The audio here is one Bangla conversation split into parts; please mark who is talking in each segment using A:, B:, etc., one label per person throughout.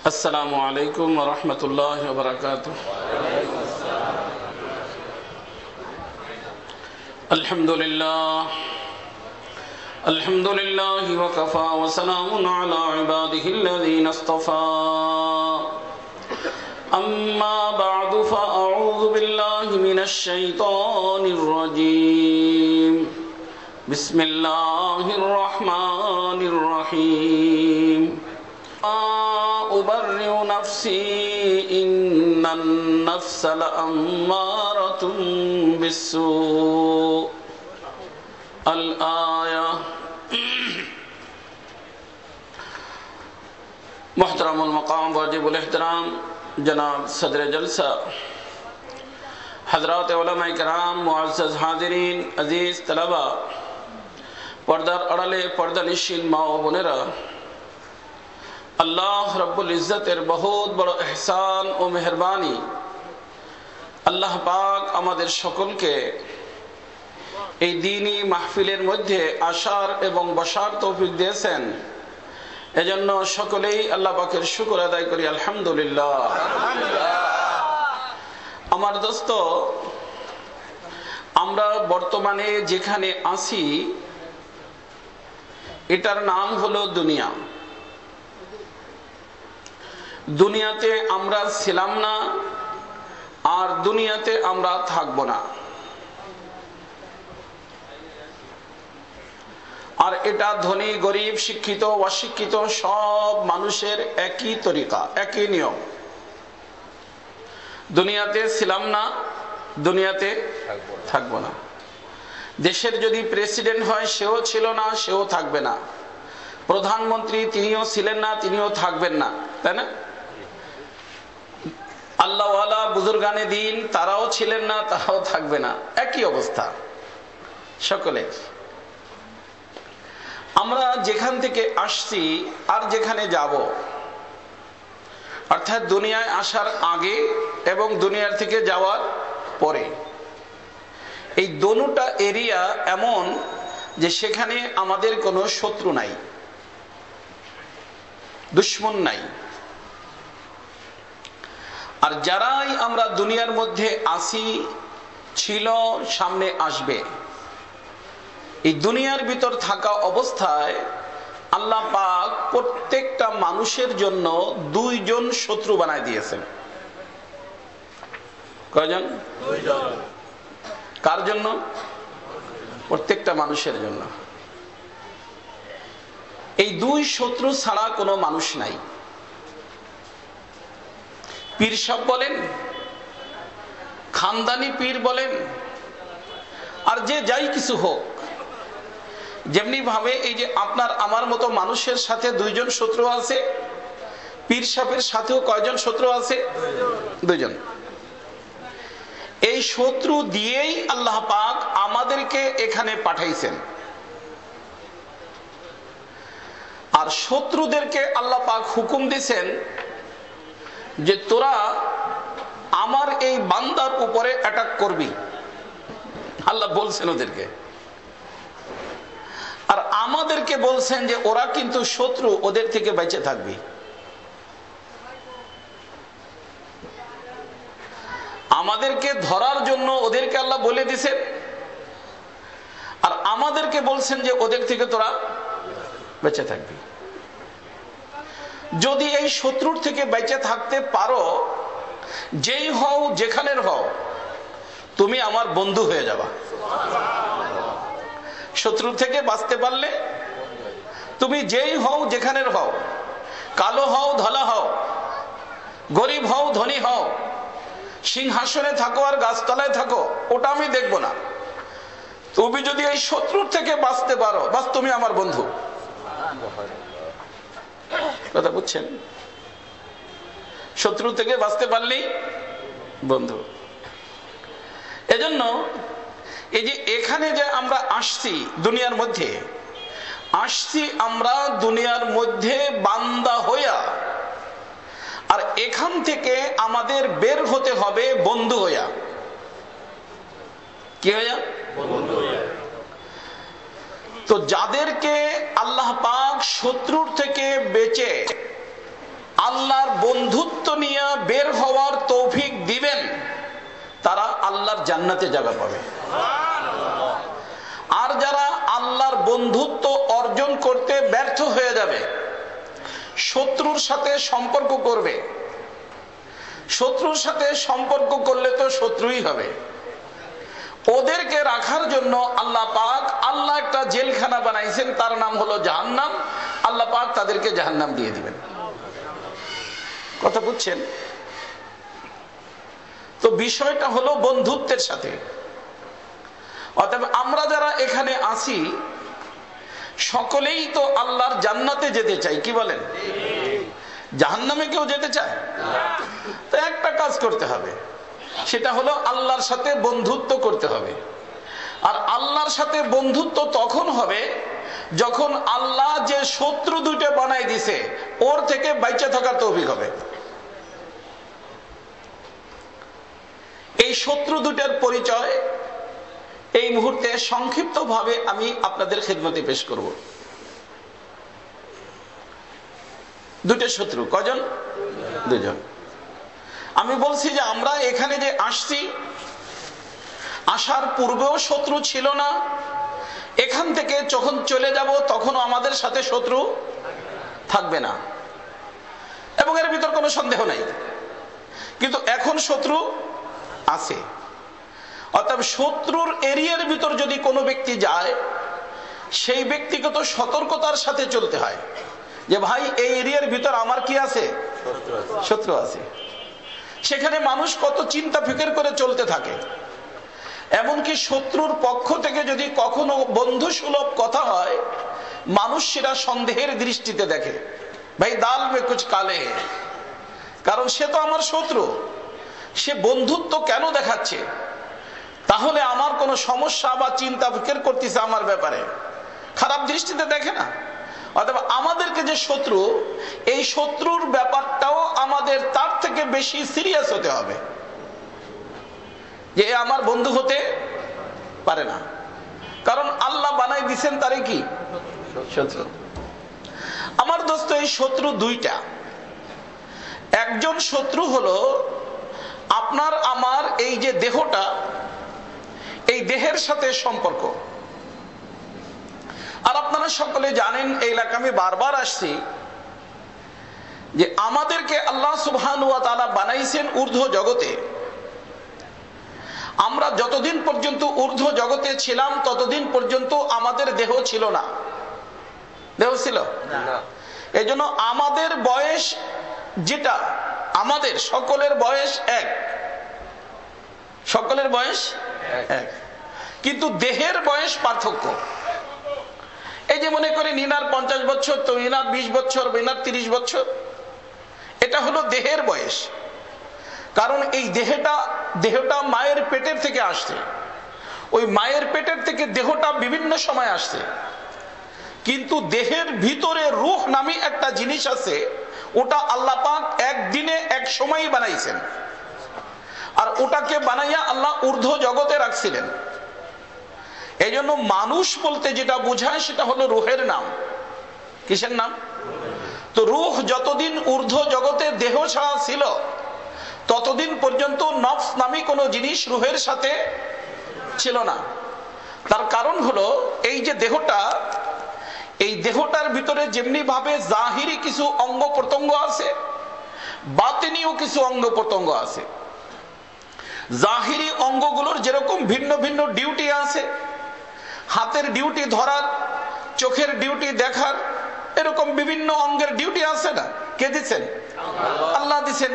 A: السلام عليكم ورحمة الله وبركاته. الحمد لله وكفى وسلام على عباده الذين اصطفى. أما بعد فأعوذ بالله من الشيطان الرجيم. بسم الله الرحمن الرحيم. أبرئ نفسي إن النفس لأمارة بالسوء. الآية. محترم المقام वाजिब الاحتराम जनाब सदर जलसा, हजरात उलमा इकराम, मुअज़्ज़ज़ हाज़िरीन, अजीज तलबा, पर्दार अड़ाले पर्दानिशीन मा ओ बोनेरा, अल्लाह रब्बुल इज्जतेर बहुत बड़ एहसान ओ मेहरबानी अल्लाह पाक आमादेर सकलके এই দ্বীনি মাহফিলের মধ্যে আসার এবং বসার তৌফিক দিয়েছেন। এজন্য সকলেই আল্লাহ পাকের শুকর আদায় করি আলহামদুলিল্লাহ। আমার দোস্ত, আমরা বর্তমানে যেখানে আছি এটার নাম হলো দুনিয়া। দুনিয়াতে আমরা ছিলাম না, আর দুনিয়াতে আমরা থাকবো না। আর এটা ধনী গরিব শিক্ষিত অশিক্ষিত সব মানুষের একই তরিকা, একই নিয়ম। দুনিয়াতে ছিলাম না, দুনিয়াতে থাকবো না। দেশের যদি প্রেসিডেন্ট হয় সেও ছিল না, সেও থাকবে না। প্রধানমন্ত্রী তিনিও ছিলেন না, তিনিও থাকবেন না, তাই না? আল্লাহওয়ালা বুজুর্গানে দিন তারাও ছিলেন না, তারাও থাকবে না। একই অবস্থা সকলের। আমরা যেখান থেকে আসছি আর যেখানে যাব, অর্থাৎ দুনিয়ায় আসার আগে এবং দুনিয়ার থেকে যাওয়ার পরে, এই দোনোটা এরিয়া এমন যে সেখানে আমাদের কোনো শত্রু নাই, দুশমন নাই। আর যারাই আমরা দুনিয়ার মধ্যে আসি, ছিল, সামনে আসবে, এই দুনিয়ার ভিতর থাকা অবস্থায় আল্লাহ পাক প্রত্যেকটা মানুষের জন্য দুইজন শত্রু বানায় দিয়েছেন। কয়জন? দুইজন। কার জন্য? প্রত্যেকটা মানুষের জন্য। এই দুই শত্রু ছাড়া কোনো মানুষ নাই। পীর সাহেব বলেন, খানদানি পীর বলেন, আর যে যাই কিছু হোক, যেমনি ভাবে এই যে আপনার আমার মতো মানুষের সাথে দুইজন শত্রু আছে, পীর সাহেবের সাথেও কয়জন শত্রু আছে? দুইজন। এই শত্রু দিয়েই আল্লাহ পাক আমাদেরকে এখানে পাঠাইছেন। আর শত্রুদেরকে আল্লাহ পাক হুকুম দিয়েছেন যে তোরা আমার এই বান্দার উপরে অ্যাটাক করবি। আল্লাহ বলছেন ওদেরকে, আর আমাদেরকে বলছেন যে ওরা কিন্তু শত্রু, ওদের থেকে বেঁচে থাকবি। আমাদেরকে ধরার জন্য ওদেরকে আল্লাহ বলে দিছেন, আর আমাদেরকে বলছেন যে ওদের থেকে তোরা বেঁচে থাকবি। যদি এই শত্রুর থেকে বেঁচে থাকতে পারো, যেই হও যেখানের হও, তুমি আমার বন্ধু হয়ে যাবা। শত্রু থেকে বাঁচতে পারলে তুমি যেই হও যেখানের হও, কালো হও ধলা হও, গরিব হও ধনী হও, সিংহাসনে থাকো আর গাছতলায় থাকো, ওটা আমি দেখব না। তুমি যদি এই শত্রুর থেকে বাঁচতে পারো, বাস তুমি আমার বন্ধু। কথা বুঝছেন? শত্রু থেকে বাঁচতে পারলেই বন্ধু। এজন্য এই যে এখানে যে আমরা আসছি, দুনিয়ার মধ্যে আসছি আমরা দুনিয়ার মধ্যে বান্দা হইয়া, আর এখান থেকে আমাদের বের হতে হবে বন্ধু হইয়া। কি হইয়া? বন্ধু হইয়া। তো যাদেরকে আল্লাহ পাক শত্রুর থেকে বেঁচে আল্লাহর বন্ধুত্ব নিয়ে বের হওয়ার তৌফিক দিবেন, তারা আল্লাহর জান্নাতে জায়গা পাবে। আর যারা আল্লাহর বন্ধুত্ব অর্জন করতে ব্যর্থ হয়ে যাবে, শত্রুর সাথে সম্পর্ক করবে, শত্রুর সাথে সম্পর্ক করলে তো শত্রুই হবে, ওদেরকে রাখার জন্য আল্লাহ পাক একটা জেলখানা বানাইছেন, তার নাম হলো জাহান্নাম। আল্লাহ পাক তাদেরকে জাহান্নাম দিয়ে দিবেন। কথা বুঝছেন? তো বিষয়টা হলো বন্ধুত্বের সাথে। অতএব আমরা যারা এখানে আছি সকলেই তো আল্লাহর জান্নাতে যেতে চাই, কি বলেন? জাহান্নামে কেউ যেতে চায়? তো একটা কাজ করতে হবে, সেটা হলো আল্লাহর সাথে বন্ধুত্ব করতে হবে। আর আল্লাহর সাথে বন্ধুত্ব তখন হবে যখন আল্লাহ যে শত্রু দুইটা বানাই দিছে ওর থেকে বাইচা থাকার তৌফিক হবে। এই শত্রু দুটার পরিচয় এই মুহূর্তে সংক্ষিপ্ত ভাবে আমি আপনাদের খেদমতে পেশ করব। দুটো শত্রু, কজন? দুজন। আমি বলছি যে আমরা এখানে যে আসছি, আসার পূর্বেও শত্রু ছিল না, এখান থেকে যখন চলে যাব তখনও আমাদের সাথে শত্রু থাকবে না, এবং এর ভিতর কোনো সন্দেহ নাই। কিন্তু এখন শত্রু আছে। অর্থাৎ শত্রুর এরিয়ার ভিতর যদি কোনো ব্যক্তি যায়, সেই ব্যক্তিগত সতর্কতার সাথে চলতে হয় যে ভাই এই এরিয়ার ভিতর আমার কি আছে? শত্রু আছে। সেখানে মানুষ কত চিন্তা ফিকির করে চলতে থাকে। এমনকি শত্রুর পক্ষ থেকে যদি কখনো বন্ধু সুলভ কথা হয়, মানুষ সেটা সন্দেহের দৃষ্টিতে দেখে, ভাই দাল মে কুছ কালে হে, কারণ সে তো আমার শত্রু, সে বন্ধুত্ব কেন দেখাচ্ছে? তাহলে আমার কোনো সমস্যা বা চিন্তা ফিকির করতেছে আমার ব্যাপারে, খারাপ দৃষ্টিতে দেখে না। অথবা আমাদেরকে যে শত্রু, এই শত্রুর ব্যাপারটাও আমাদের তার থেকে বেশি সিরিয়াস হতে হবে, যে আমার বন্ধু হতে পারে না, কারণ আল্লাহ বানাই দিচ্ছেন তারে কি? শত্রু। আমার দোস্ত, এই শত্রু দুইটা। একজন শত্রু হলো আপনার আমার এই যে দেহটা, এই দেহের সাথে সম্পর্ক। আর আপনারা সকলে জানেন, এই এলাকা আমি বারবার আসছি, যে আমাদেরকে আল্লাহ সুবহানাহু ওয়া তাআলা বানাইছেন ঊর্ধ্ব জগতে। আমরা যতদিন পর্যন্ত ঊর্ধ্ব জগতে ছিলাম ততদিন পর্যন্ত আমাদের দেহ ছিল না। দেহ ছিল না। এই জন্য আমাদের বয়স যেটা, আমাদের সকলের বয়স এক, সকলের বয়স এক, কিন্তু দেহের বয়স পার্থক্য। এই যে মনে করি নিনার 50 বছর, তো ইনার 20 বছর, ইনার 30 বছর, এটা হলো দেহের বয়স। কারণ এই দেহটা মায়ের পেটের থেকে আসছে, ওই মায়ের পেটের থেকে দেহটা বিভিন্ন সময় আসছে। কিন্তু দেহের ভিতরে রূহ নামে একটা জিনিস আছে, ওটা আল্লাহ পাক একদিনে এক সময় বানাইছেন, আর ওটাকে বানাইয়া আল্লাহ ঊর্ধ্ব জগতে রাখছিলেন। এই জন্য মানুষ বলতে যেটা বোঝায় সেটা হলো রূহের নাম। কিসের নাম? তো রূহ যতদিন ঊর্ধ্ব জগতে দেহ ছাড়া ছিল ততদিন পর্যন্ত নফস নামী কোনো জিনিস রূহের সাথে ছিল না। তার কারণ হলো এই যে দেহটা, এই দেহটার ভিতরে যেমনি ভাবে জাহিরি কিছু অঙ্গ প্রত্যঙ্গ আছে, বাতিনীয় কিছু অঙ্গ প্রত্যঙ্গ আছে। জাহিরি অঙ্গগুলোর যেরকম ভিন্ন ভিন্ন ডিউটি আছে, হাতের ডিউটি ধরার, চোখের ডিউটি দেখার, এরকম বিভিন্ন অঙ্গের ডিউটি আছে না? কে দিচ্ছেন? আল্লাহ দিচ্ছেন।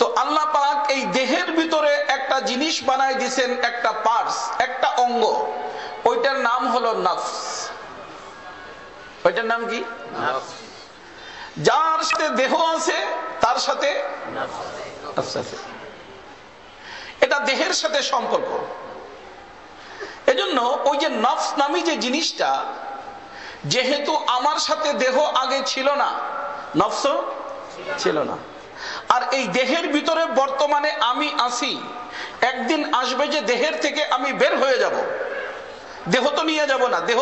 A: তো আল্লাহ পাক এই দেহের ভিতরে একটা জিনিস বানাই দিচ্ছেন, একটা পার্টস, একটা অঙ্গ, ওইটার নাম হলো নফস। ওইটার নাম কি? নফস। যার সাথে দেহ আছে তার সাথে নফস আছে, এটা দেহের সাথে সম্পর্ক। এজন্য ওই যে নফস নামী যে জিনিসটা, যেহেতু আমার সাথে দেহ আগে ছিল না, নফস ছিল না, আর এই দেহের ভিতরে বর্তমানে আমি আছি, একদিন আসবে যে দেহের থেকে আমি বের হয়ে যাব, দেহ তো নিয়ে যাব না, দেহ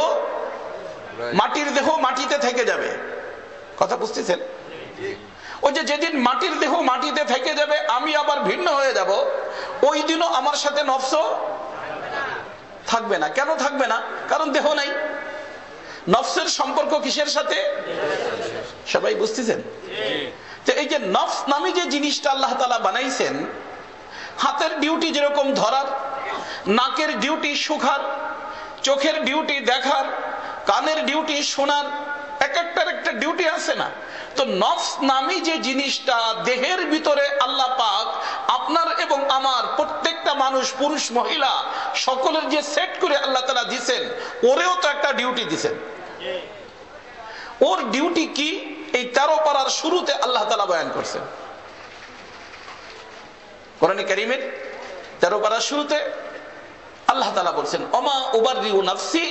A: মাটির দেহ মাটিতে থেকে যাবে। কথা বুঝতেছেন? ওই যে যেদিন মাটির দেহ মাটিতে থেকে যাবে, আমি আবার ভিন্ন হয়ে যাব, ওই দিনও আমার সাথে নফস থাকবে না। কেন থাকবে না? কারণ দেহ নাই। নফসের সম্পর্ক কিসের সাথে? সবাই বুঝতেছেন? তো এই যে নফস নামে যে জিনিসটা আল্লাহ তাআলা বানাইছেন, হাতের ডিউটি যেরকম ধরার, নাকের ডিউটি শুকার, চোখের ডিউটি দেখার, কানের ডিউটি শোনার, এক একটার একটা ডিউটি আছে না? তো নফস নামী যে জিনিসটা দেহের ভিতরে আল্লাহ পাক আপনার এবং আমার প্রত্যেকটা মানুষ, পুরুষ মহিলা সকলের যে সেট করে আল্লাহ তাআলা দিয়েছেন, ওরেও তো একটা ডিউটি দিয়েছেন। ওর ডিউটি কি? এই 13 পারার শুরুতে আল্লাহ তাআলা বয়ান করছেন। কোরআনে কারীমের 13 পারার শুরুতে আল্লাহ তাআলা বলছেন, ওমা উবাররিউ নাফসি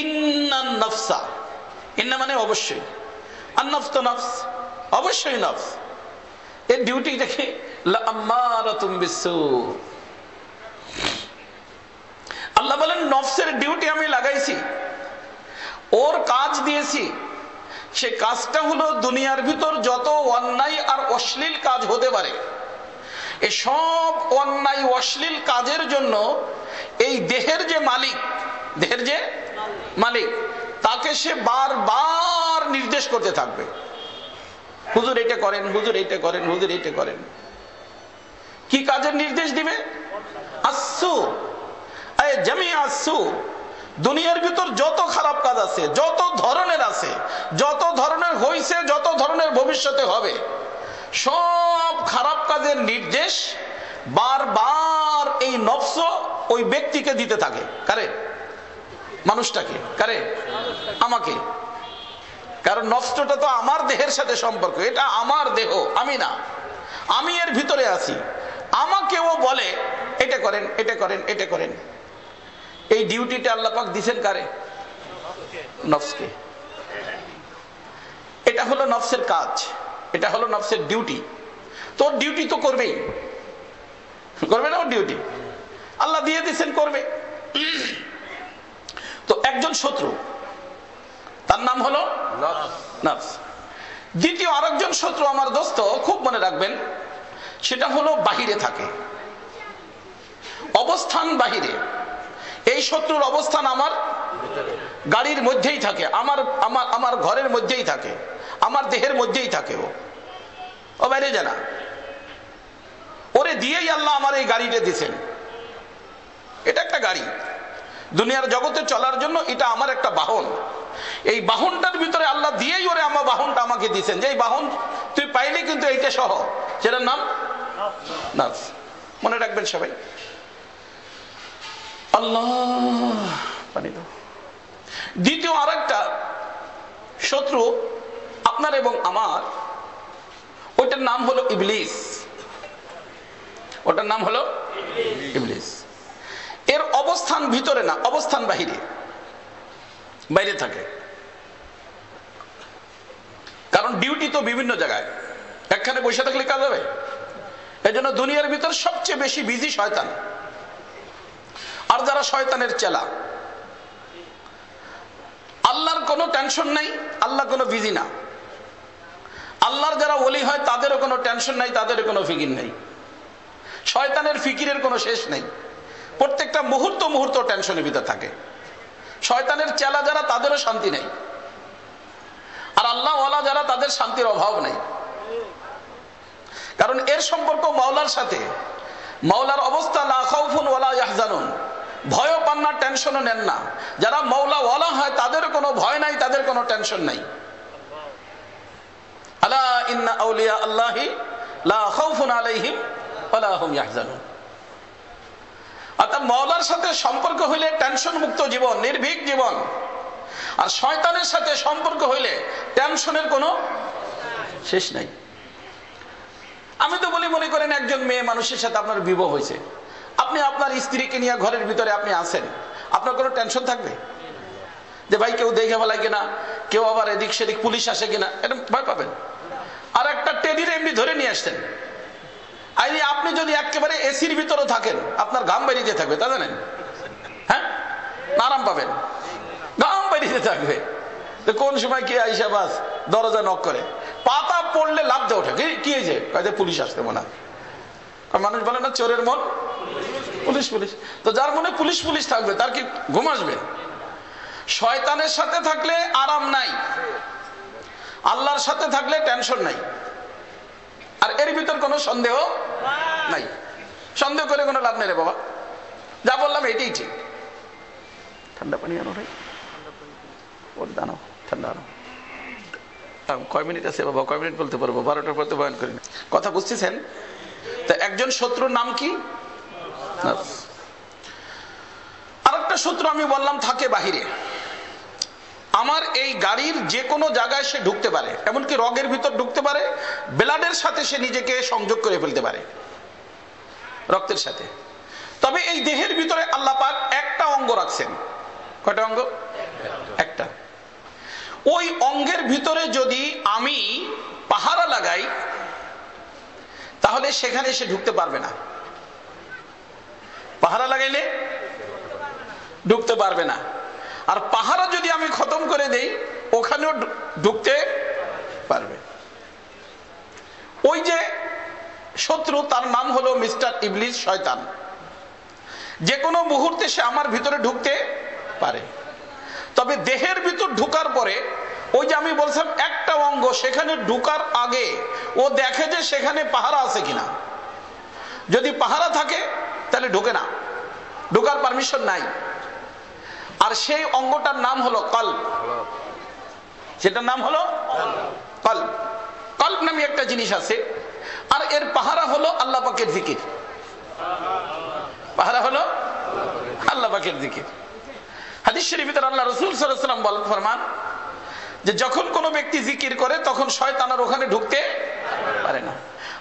A: ইন্নান নাফসা, ইন্না মানে অবশ্যই, আর নফস তো নফস, অবশ্যই নফস। এর ডিউটি দেখে লাআম্মারাতুম বিসসু। আল্লাহ বলেন নফসের ডিউটি আমি লাগাইছি, ওর কাজ দিয়েছি। সে কাজটা হলো দুনিয়ার ভিতর যত অন্যায় আর অশ্লীল কাজ হতে পারে, এই সব অন্যায় অশ্লীল কাজের জন্য এই দেহের যে মালিক, দেহের যে মালিক, তাকে সে বারবার নির্দেশ করতে থাকবে, হুজুর এটা করেন, হুজুর এটা করেন, হুজুর এটা করেন। কি কাজের নির্দেশ দিবে? আসু জামি আসু। দুনিয়ার ভিতর যত খারাপ কাজ আছে, যত ধরনের আছে, যত ধরনের হইছে, যত ধরনের ভবিষ্যতে হবে, সব খারাপ কাজের নির্দেশ বারবার এই নফস ওই ব্যক্তিকে দিতে থাকে। কারে? মানুষটাকে। কারে? আমাকে। কারণ নফসটা তো আমার দেহের সাথে সম্পর্ক, এটা আমার দেহ, আমি না, আমি এর ভিতরে আছি। আমাকেও বলে এটা করেন, এটা করেন, এটা করেন। এই ডিউটিটা আল্লাহ পাক দিবেন কারে? নফসকে। এটা হলো নফসের কাজ, এটা হলো নফসের ডিউটি। তোর ডিউটি তো করবেই, করবে না? ওর ডিউটি আল্লাহ দিয়ে দিচ্ছেন, করবে। তো একজন শত্রু, তার নাম হলো নফস। দ্বিতীয় আরেকজন শত্রু আমার দোস্ত, খুব মনে রাখবেন, সেটা হলো বাহিরে থাকে, অবস্থান বাহিরে। এই শত্রুর অবস্থান আমার গাড়ির মধ্যেই থাকে, আমার আমার আমার ঘরের মধ্যেই থাকে, আমার দেহের মধ্যেই থাকে। ও বাইরে যায় না। ওরে দিয়েই আল্লাহ আমার এই গাড়িটা দিয়েছেন। এটা একটা গাড়ি, দুনিয়ার জগতে চলার জন্য এটা আমার একটা বাহন। এই বাহনটার ভিতরে আল্লাহ দিয়েই ওরে আমার বাহনটা আমাকে দিয়েছেন, যে এই বাহন তুই পাইলে কিন্তু এইটা সহ, সেটার নাম নফস। মনে রাখবেন সবাই। আল্লাহ পানি দাও। দ্বিতীয় আরেকটা শত্রু আপনার এবং আমার, ওইটার নাম হলো ইবলিস। ওটার নাম হলো ইবলিস। এর অবস্থান ভিতরে না, অবস্থান বাহিরে, বাইরে থাকে। কারণ ডিউটি তো বিভিন্ন জায়গায়, একখানে বসে থাকলে কাজ হবে? এই জন্য দুনিয়ার ভিতর সবচেয়ে বেশি বিজি শয়তান। আর যারা শয়তানের চেলা, আল্লাহর কোনো টেনশন নাই, আল্লাহ কোনো বিজি না। আল্লাহর যারা ওলি হয় তাদেরও কোনো টেনশন নাই, তাদেরও কোনো ফিকির নেই। শয়তানের ফিকিরের কোনো শেষ নেই, প্রত্যেকটা মুহূর্ত মুহূর্ত টেনশনের ভিতর থাকে। শয়তানের চেলা যারা, তাদেরও শান্তি নেই। আর আল্লাহ ওয়ালা যারা, তাদের শান্তির অভাব নেই। কারণ এর সম্পর্ক মাওলার সাথে। মাওলার অবস্থা লা খাউফুন ওয়ালা ইয়াহজানুন, ভয়ও পান না, টেনশনও নেন না। যারা মাওলা ওয়ালা হয় তাদের কোনো ভয় নাই, তাদের কোনো টেনশন নাই। আলা ইন্না আউলিয়া আল্লাহি লা খাউফুন আলাইহিম ওয়ালা হুম ইয়াহজানুন। অর্থাৎ মাওলার সাথে সম্পর্ক হইলে টেনশন মুক্ত জীবন, নির্ভীক জীবন। আর শয়তানের সাথে সম্পর্ক হইলে টেনশনের কোনো শেষ নাই। আমি তো বলি, মনে করেন একজন মেয়ে মানুষের সাথে আপনার বিবাহ হয়েছে, আপনি আপনার স্ত্রীকে নিয়ে ঘরের ভিতরে আপনি আছেন, আপনার কোনো টেনশন থাকবে যে ভাই কেউ দেখে ফেলায় কিনা, কেউ আবার এদিক সেদিক পুলিশ আসে কিনা, এটা ভয় পাবেন। আর একটা টেডির এমনি ধরে নিয়ে আসছেন, আপনি যদি একেবারে এসির ভিতরে থাকেন, আপনার ঘাম বেরিয়ে থাকবে, তা জানেন? হ্যাঁ, আরাম পাবেন, ঘাম বেরিয়ে থাকবে। কোন সময় কে আইসা বাস দরজা নক করে, পাতা পড়লে লাভ দেওয়া ওঠে, কি হয়েছে, পুলিশ আসতে মনে হয়। মানুষ বলে না চোরের মন পুলিশ পুলিশ, তো যার মনে পুলিশ পুলিশ থাকবে তার কি ঘুম আসবে? শয়তানের সাথে থাকলে আরাম নাই, আল্লাহর সাথে থাকলে টেনশন নাই। আর এর ভিতর কোনো সন্দেহ নাই, সন্দেহ করে কোনো লাভ নেই রে বাবা, যা বললাম এটাই ঠিক। ঠান্ডা পানি আনো ভাই, ওর দানো ঠান্ডা আনো। কয় মিনিট আছে বাবা? কয় মিনিট বলতে পারবো? 12টার পর তো বয়ান করি। কথা বুঝতেছেন? তা একজন শত্রুর নাম কি? আরেকটা শত্রু আমি বললাম থাকে বাহিরে। আমার এই গাড়ির যে কোনো জায়গায় সে ঢুকতে পারে, এমনকি রগের ভিতর ঢুকতে পারে, ব্লাডের সাথে সে নিজেকে সংযোগ করে ফেলতে পারে, রক্তের সাথে। তবে এই দেহের ভিতরে আল্লাহ পাক একটা অঙ্গ রাখছেন। কয়টা অঙ্গ? একটা। ওই অঙ্গের ভিতরে যদি আমি পাহারা লাগাই তাহলে সেখানে সে ঢুকতে পারবে না। পাহারা লাগাইলে ঢুকতে পারবে না। আর পাহারা যদি আমি খতম করে দেই ওখানেও ঢুকতে পারবে। ওই যে শত্রু, তার নাম হলো মিস্টার ইবলিস, শয়তান। যে কোনো মুহূর্তে সে আমার ভিতরে ঢুকতে পারে। তবে দেহের ভিতর ঢুকার পরে ওই যে আমি বলছিলাম একটা অঙ্গ, সেখানে ঢুকার আগে ও দেখে যে সেখানে পাহারা আছে কিনা। যদি পাহারা থাকে তাহলে ঢুকে না, ঢুকার পারমিশন নাই। আর সেই অঙ্গটার নাম হলো কলব। সেটার নাম হলো কলব। কলব নামে একটা জিনিস আছে। আর এর পাহারা হলো আল্লাহ পাকের জিকির। পাহারা হলো আল্লাহ পাকের জিকির। হাদিস শরীফে আল্লাহ রাসূল সাল্লাল্লাহু আলাইহি ওয়াসাল্লাম ফরমান যে যখন কোনো ব্যক্তি জিকির করে তখন শয়তান আর ওখানে ঢুকতে পারে না।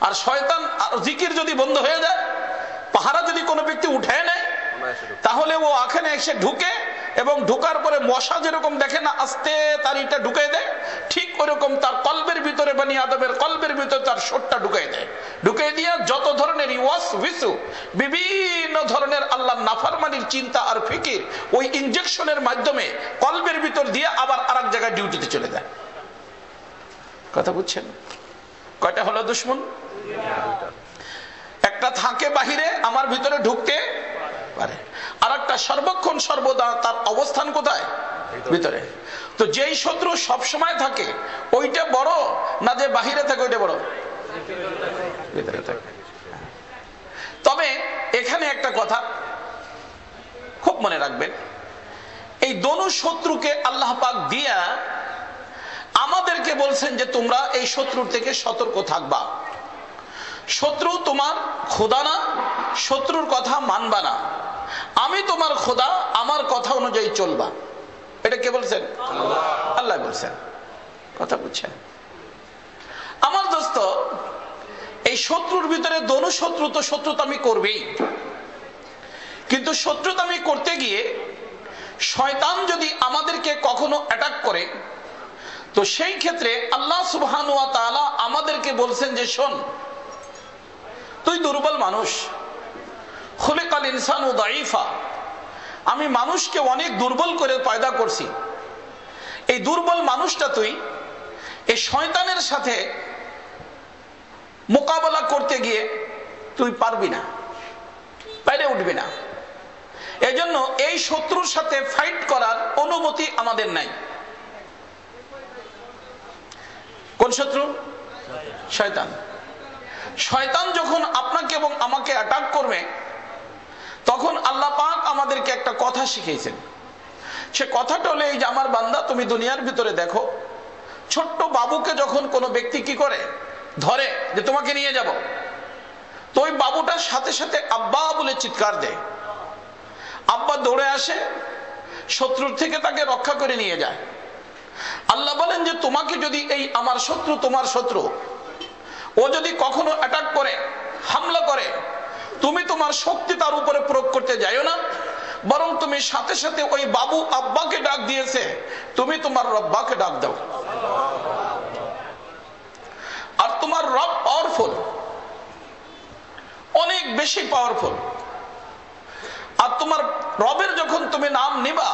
A: আর শয়তান আর জিকির যদি বন্ধ হয়ে যায়, পাহারা যদি কোনো ব্যক্তি উঠায় নেয়, তাহলে ও ওখানে এসে ঢুকে এবং ঢুকার পরে মশা যেরকম দেখে না আস্তে তার ইটা ঢুকাই দেয়, ঠিক ওরকম তার কলবের ভিতরে বনি আদমের কলবের ভিতরে তার শোটটা ঢুকাই দেয়। ঢুকাই দিয়ে যত ধরনের বিভিন্ন ধরনের আল্লাহ নাফরমানির চিন্তা আর ফিকির ওই ইনজেকশনের মাধ্যমে কলবের ভিতর দিয়ে আবার আরেক জায়গায় ডিউটিতে চলে যায়। কথা বুঝছেন? কয়টা হলো দুশমন? একটা থাকে বাহিরে, আমার ভিতরে ঢুকতে পারে। আর একটা সর্বক্ষণ সর্বদা তার অবস্থান কোথায়? ভিতরে। তো যেই শত্রু সব সময় থাকে ওইটা বড় না যে বাহিরে থাকে ওইটা বড়? ভিতরে থাকে। তবে এখানে একটা কথা খুব মনে রাখবেন, এই দোনো শত্রুকে আল্লাহ পাক দিয়া আমাদেরকে বলছেন যে তোমরা এই শত্রুর থেকে সতর্ক থাকবা। শত্রু তোমার খোদা না, শত্রুর কথা মানবা না। আমি তোমার খোদা, আমার কথা অনুযায়ী চলবা। এটা কে বলছেন? আল্লাহ বলছেন। কথা বুঝছেন? আমার দোস্ত, এই শত্রুর ভিতরে দোনো শত্রু তো শত্রুতা আমি করবেই, কিন্তু শত্রুতা আমি করতে গিয়ে শয়তান যদি আমাদেরকে কখনো অ্যাটাক করে, তো সেই ক্ষেত্রে আল্লাহ সুবহানাহু ওয়া তাআলা আমাদেরকে বলছেন যে শোন, তুই দুর্বল মানুষ, খুলিকাল ইনসানু দাঈফা, আমি মানুষকে অনেক দুর্বল করে পয়দা করছি। এই দুর্বল মানুষটা তুই এই শয়তানের সাথে মোকাবেলা করতে গিয়ে তুই পারবি না, পেরে উঠবি না। এজন্য এই শত্রুর সাথে ফাইট করার অনুমতি আমাদের নাই। কোন শত্রু? শয়তান। শয়তান যখন আপনাকে এবং আমাকে অ্যাটাক করবে তখন আল্লাহ পাক আমাদেরকে একটা কথা শিখিয়েছেন। সে কথাটা হলো এই যে আমার বান্দা, তুমি দুনিয়ার ভিতরে দেখো ছোট্ট বাবুকে যখন কোনো ব্যক্তি কি করে ধরে যে তোমাকে নিয়ে যাব, তো ওই বাবুটার সাথে সাথে আব্বা বলে চিৎকার দেয়। আব্বা দৌড়ে আসে, শত্রুর থেকে তাকে রক্ষা করে নিয়ে যায়। আল্লাহ বলেন যে তোমাকে যদি এই আমার শত্রু, তোমার শত্রু, ও যদি কখনো অ্যাটাক করে, হামলা করে, তুমি তোমার শক্তি তার উপরে প্রয়োগ করতে যাইও না, বরং তুমি সাথে সাথে ওই বাবু আব্বাকে ডাক দিয়েছে, তুমি তোমার রব্বাকে ডাক দাও। আর তোমার রব পাওয়ারফুল, অনেক বেশি পাওয়ারফুল। আর তোমার রবের যখন তুমি নাম নিবা,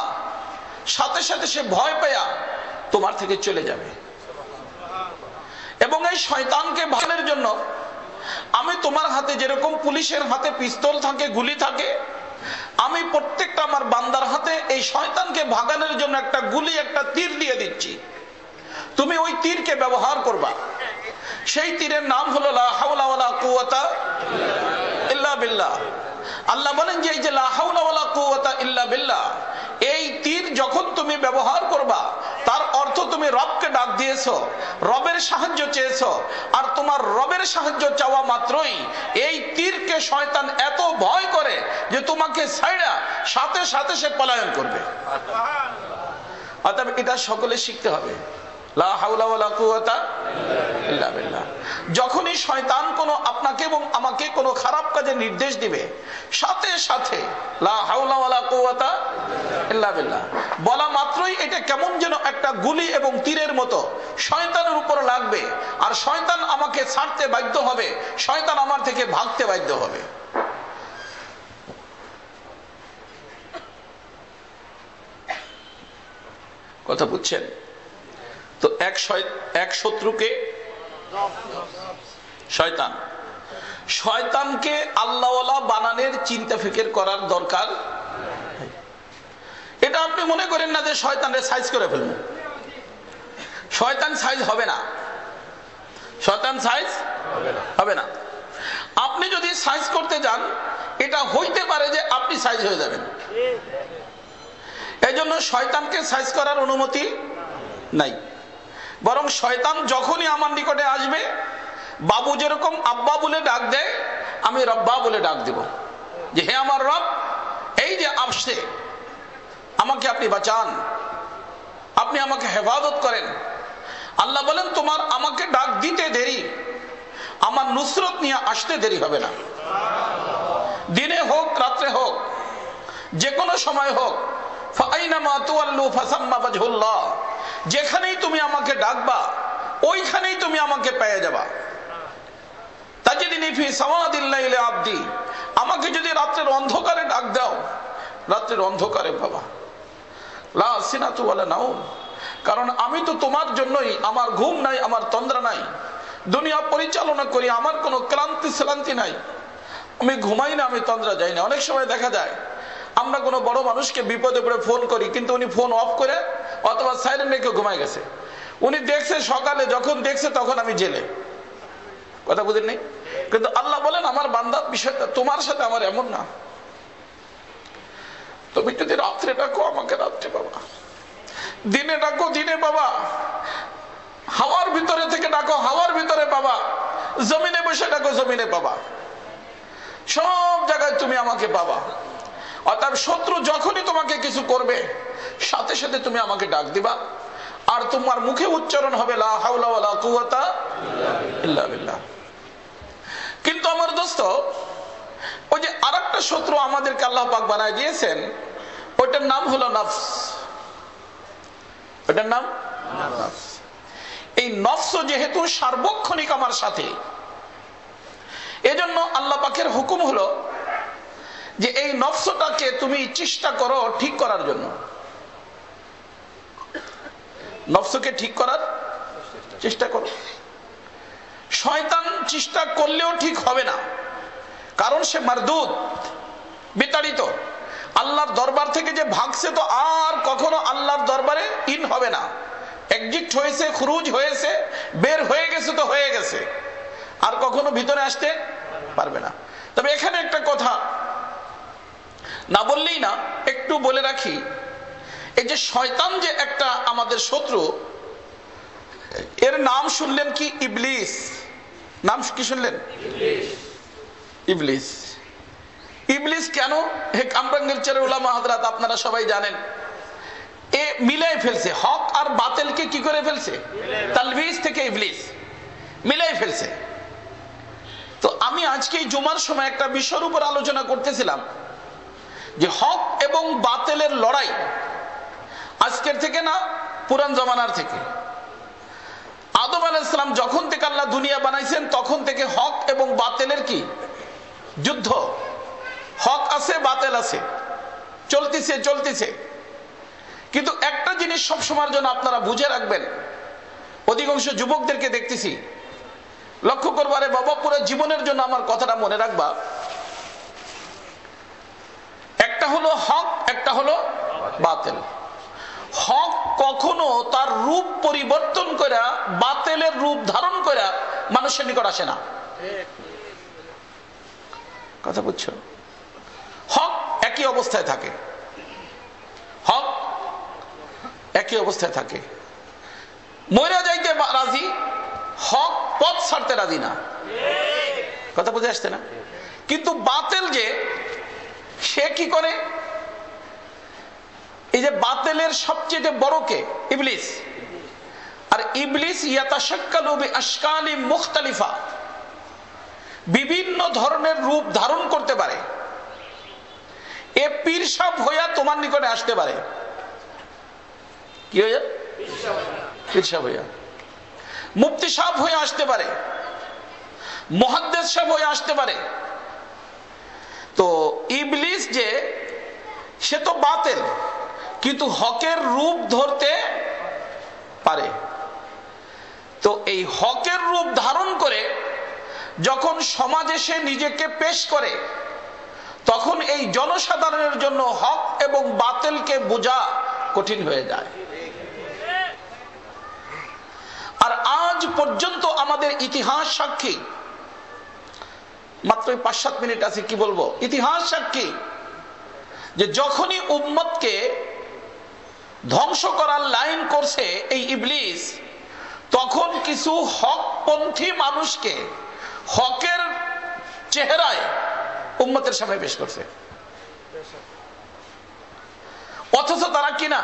A: সাথে সাথে সে ভয় পেয়া তোমার থেকে চলে যাবে। এবং এই শয়তানকে ভাগানোর জন্য আমি তোমার হাতে যেরকম পুলিশের হাতে পিস্তল থাকে, গুলি থাকে, আমি প্রত্যেকটা আমার বান্দার হাতে এই শয়তানকে ভাগানোর জন্য একটা গুলি, একটা তীর দিয়ে দিচ্ছি। তুমি ওই তীরকে ব্যবহার করবা। সেই তীরের নাম হলো লা হাওলা ওয়ালা কুওয়াতা ইল্লা বিল্লাহ। আল্লাহ বলেন যে এই যে লা হাওলা ওয়ালা কুওয়াতা ইল্লা বিল্লাহ, এই তীর যখন তুমি ব্যবহার করবা তার অর্থ তুমি রবকে ডাক দিয়েছো, রবের সাহায্য চেয়েছো, আর তোমার রবের সাহায্য চাওয়া মাত্রই এই তীরকে শয়তান এত ভয় করে যে তোমাকে ছাইড়া সাথে সাথে সে পলায়ন করবে। অতএব এটা সকলে শিখতে হবে, লা হাওলা ওয়ালা কুওয়াতা ইল্লা বিল্লাহ। যখনই শয়তান কোনো আপনাকে এবং আমাকে কোনো খারাপ কাজে নির্দেশ দিবে, সাথে সাথে লা হাওলা ওয়ালা কুওয়াতা ইল্লা বিল্লাহ বলা মাত্রই এটা কেমন যেন একটা গুলি এবং তীরের মতো শয়তানের উপর লাগবে, আর শয়তান আমাকে ছাড়তে বাধ্য হবে, শয়তান আমার থেকে ভাগতে বাধ্য হবে। কথা বুঝছেন তো? এক শত্রুকে শয়তান, শয়তানকে আল্লাহওয়ালা বানানোর চিন্তা ফিকির করার দরকার। এটা আপনি মনে করেন না যে শয়তানের সাইজ করে ফেলবো, শয়তান সাইজ হবে না, শয়তান সাইজ হবে না। আপনি যদি সাইজ করতে যান, এটা হইতে পারে যে আপনি সাইজ হয়ে যাবেন। এই জন্য শয়তানকে সাইজ করার অনুমতি নাই। বরং শয়তান যখনই আমার নিকটে আসবে, বাবু যেরকম আব্বা বলে ডাক দেয়, আমি রব্বা বলে ডাক দিব যে হে আমার রব, এই যে আসছে, আমাকে আপনি বাঁচান, আপনি আমাকে হেফাজত করেন। আল্লাহ বলেন তোমার আমাকে ডাক দিতে দেরি, আমার নুসরত নিয়ে আসতে দেরি হবে না। দিনে হোক রাত্রে হোক, যে কোনো সময় হোক, ফাআইনামা তুওয়াল্লু ফাসাম্মা ওয়াজহুল্লাহ, যেখানেই তুমি আমাকে ডাকবা ওইখানেই তুমি আমাকে পেয়ে যাবা। তাজিদিনি ফি সাওয়াদিল লাইলি আবদি, আমাকে যদি রাত্রের অন্ধকারে ডাক দাও, রাত্রের অন্ধকারে পাবা। লা সিনাতু ওয়ালা নাউম, কারণ আমি তো তোমার জন্যই, আমার ঘুম নাই, আমার তন্দ্রা নাই, দুনিয়া পরিচালনা করি, আমার কোনো ক্লান্তি শ্রান্তি নাই, আমি ঘুমাই না, আমি তন্দ্রা যাই না। অনেক সময় দেখা যায় আমরা কোনো বড় মানুষকে বিপদে পড়ে ফোন করি, কিন্তু উনি ফোন অফ করে অথবা সাইলেন্ট রেখে ঘুমায় গেছে। উনি দেখছে সকালে, যখন দেখছে তখন আমি জেলে। কথা বুঝেননি? কিন্তু আল্লাহ বলেন আমার বান্দার বিষয়টা তোমার সাথে আমার এমন না। তুমি যদি রাত্রে ডাকো আমাকে রাত্রে পাবা, দিনে ডাকো দিনে পাবা, হাওয়ার ভিতরে থেকে ডাকো হাওয়ার ভিতরে পাবা, জমিনে বসে ডাকো জমিনে পাবা, সব জায়গায় তুমি আমাকে পাবা। অর্থাৎ শত্রু যখনই তোমাকে কিছু করবে, সাথে সাথে তুমি আমাকে ডাক দিবা, আর তোমার মুখে উচ্চারণ হবে লা হাওলা ওয়ালা কুওয়াতা ইল্লা বিল্লাহ। কিন্তু আমার দোস্ত, ওই যে আরেকটা শত্রু আমাদেরকে আল্লাহ পাক বানায় দিয়েছেন, ওইটার নাম হলো নফস। ওইটার নাম নফস। এই নফস যেহেতু সার্বক্ষণিক আমার সাথে, এজন্য আল্লাহ পাকের হুকুম হলো যে এই নফসটাকে তুমি চেষ্টা করো ঠিক করার জন্য, নফসকে ঠিক করার চেষ্টা করো। শয়তান চেষ্টা করলেও ঠিক হবে না, কারণ সে মারদুদ, বিতাড়িত। আল্লাহর দরবার থেকে যে ভাগছে তো আর কখনো আল্লাহর দরবারে ইন হবে না। এক্সিট হয়েছে, খুরুজ হয়েছে, বের হয়ে গেছে তো হয়ে গেছে, আর কখনো ভিতরে আসতে পারবে না। তবে এখানে একটা কথা না বললেই না, একটু বলে রাখি, এই যে শয়তান যে একটা আমাদের শত্রু, এর নাম শুনলেন কি? ইবলিস। নাম কি শুনলেন? ইবলিস। ইবলিস কেন? হে কামরাঙ্গীর চেরে উলামা হযরত, আপনারা সবাই জানেন, এ মিলাই ফেলছে, হক আর বাতিলকে কি করে ফেলছে? তালবিস থেকে ইবলিস মিলাই ফেলছে। তো আমি আজকে জুমার সময় একটা বিষয়ের উপর আলোচনা করতেছিলাম যে হক এবং বাতিলের লড়াই আজকের থেকে না, পুরান জমানার থেকে। আদম আলাইহিস সালাম যখন থেকে আল্লাহ দুনিয়া বানাইছেন, তখন থেকে হক এবং বাতিলের কি যুদ্ধ। হক আছে, বাতিল আছে, চলতেছে চলতেছে। কিন্তু একটা জিনিস সব সময়ের জন্য আপনারা বুঝে রাখবেন, অধিকাংশ যুবকদেরকে দেখতেছি, লক্ষ্য করবো, আরে বাবা পুরো জীবনের জন্য আমার কথাটা মনে রাখবা, একটা হলো হক, একটা হলো বাতিল। হক কখনো তার রূপ পরিবর্তন করে বাতিলের রূপ ধারণ করে মানুষের নিকট আসে না। কথা বুঝছো? হক একই অবস্থায় থাকে, হক একই অবস্থায় থাকে, মরে যাইতে রাজি, হক পথ ছাড়তে রাজি না। কথা বুঝে আসছে না? কিন্তু বাতিল যে, সে কি করে? এই যে বাতিলের সবচেয়ে বড় কে? ইবলিস। আর ইবলিস ইয়াতাশাক্কালু বিআশকালি মুখতালিফা, বিভিন্ন ধরনের রূপ ধারণ করতে পারে। এ পীর সাহেব হইয়া তোমার নিকটে আসতে পারে। কি হইয়া? পীর সাহেব হইয়া, মুফতি সাহেব হয়ে আসতে পারে, মুহাদ্দিস সাহেব হয়ে আসতে পারে। তো ইবলিস যে, সে তো বাতিল, কিন্তু হকের রূপ ধরতে পারে। তো এই হকের রূপ ধারণ করে যখন সমাজে সে নিজেকে পেশ করে, তখন এই জনসাধারণের জন্য হক এবং বাতিলকে বোঝা কঠিন হয়ে যায়। আর আজ পর্যন্ত আমাদের ইতিহাস সাক্ষী, মাত্র 5-7 মিনিট আছে, কি বলবো, ইতিহাস সাক্ষী যে যখনই উম্মতকে ধ্বংস করার লাইন করছে এই ইবলিস, তখন কিছু হকপন্থী মানুষকে হকের চেহারায় উম্মতের সামনে পেশ করছে, অথচ তারা কিনা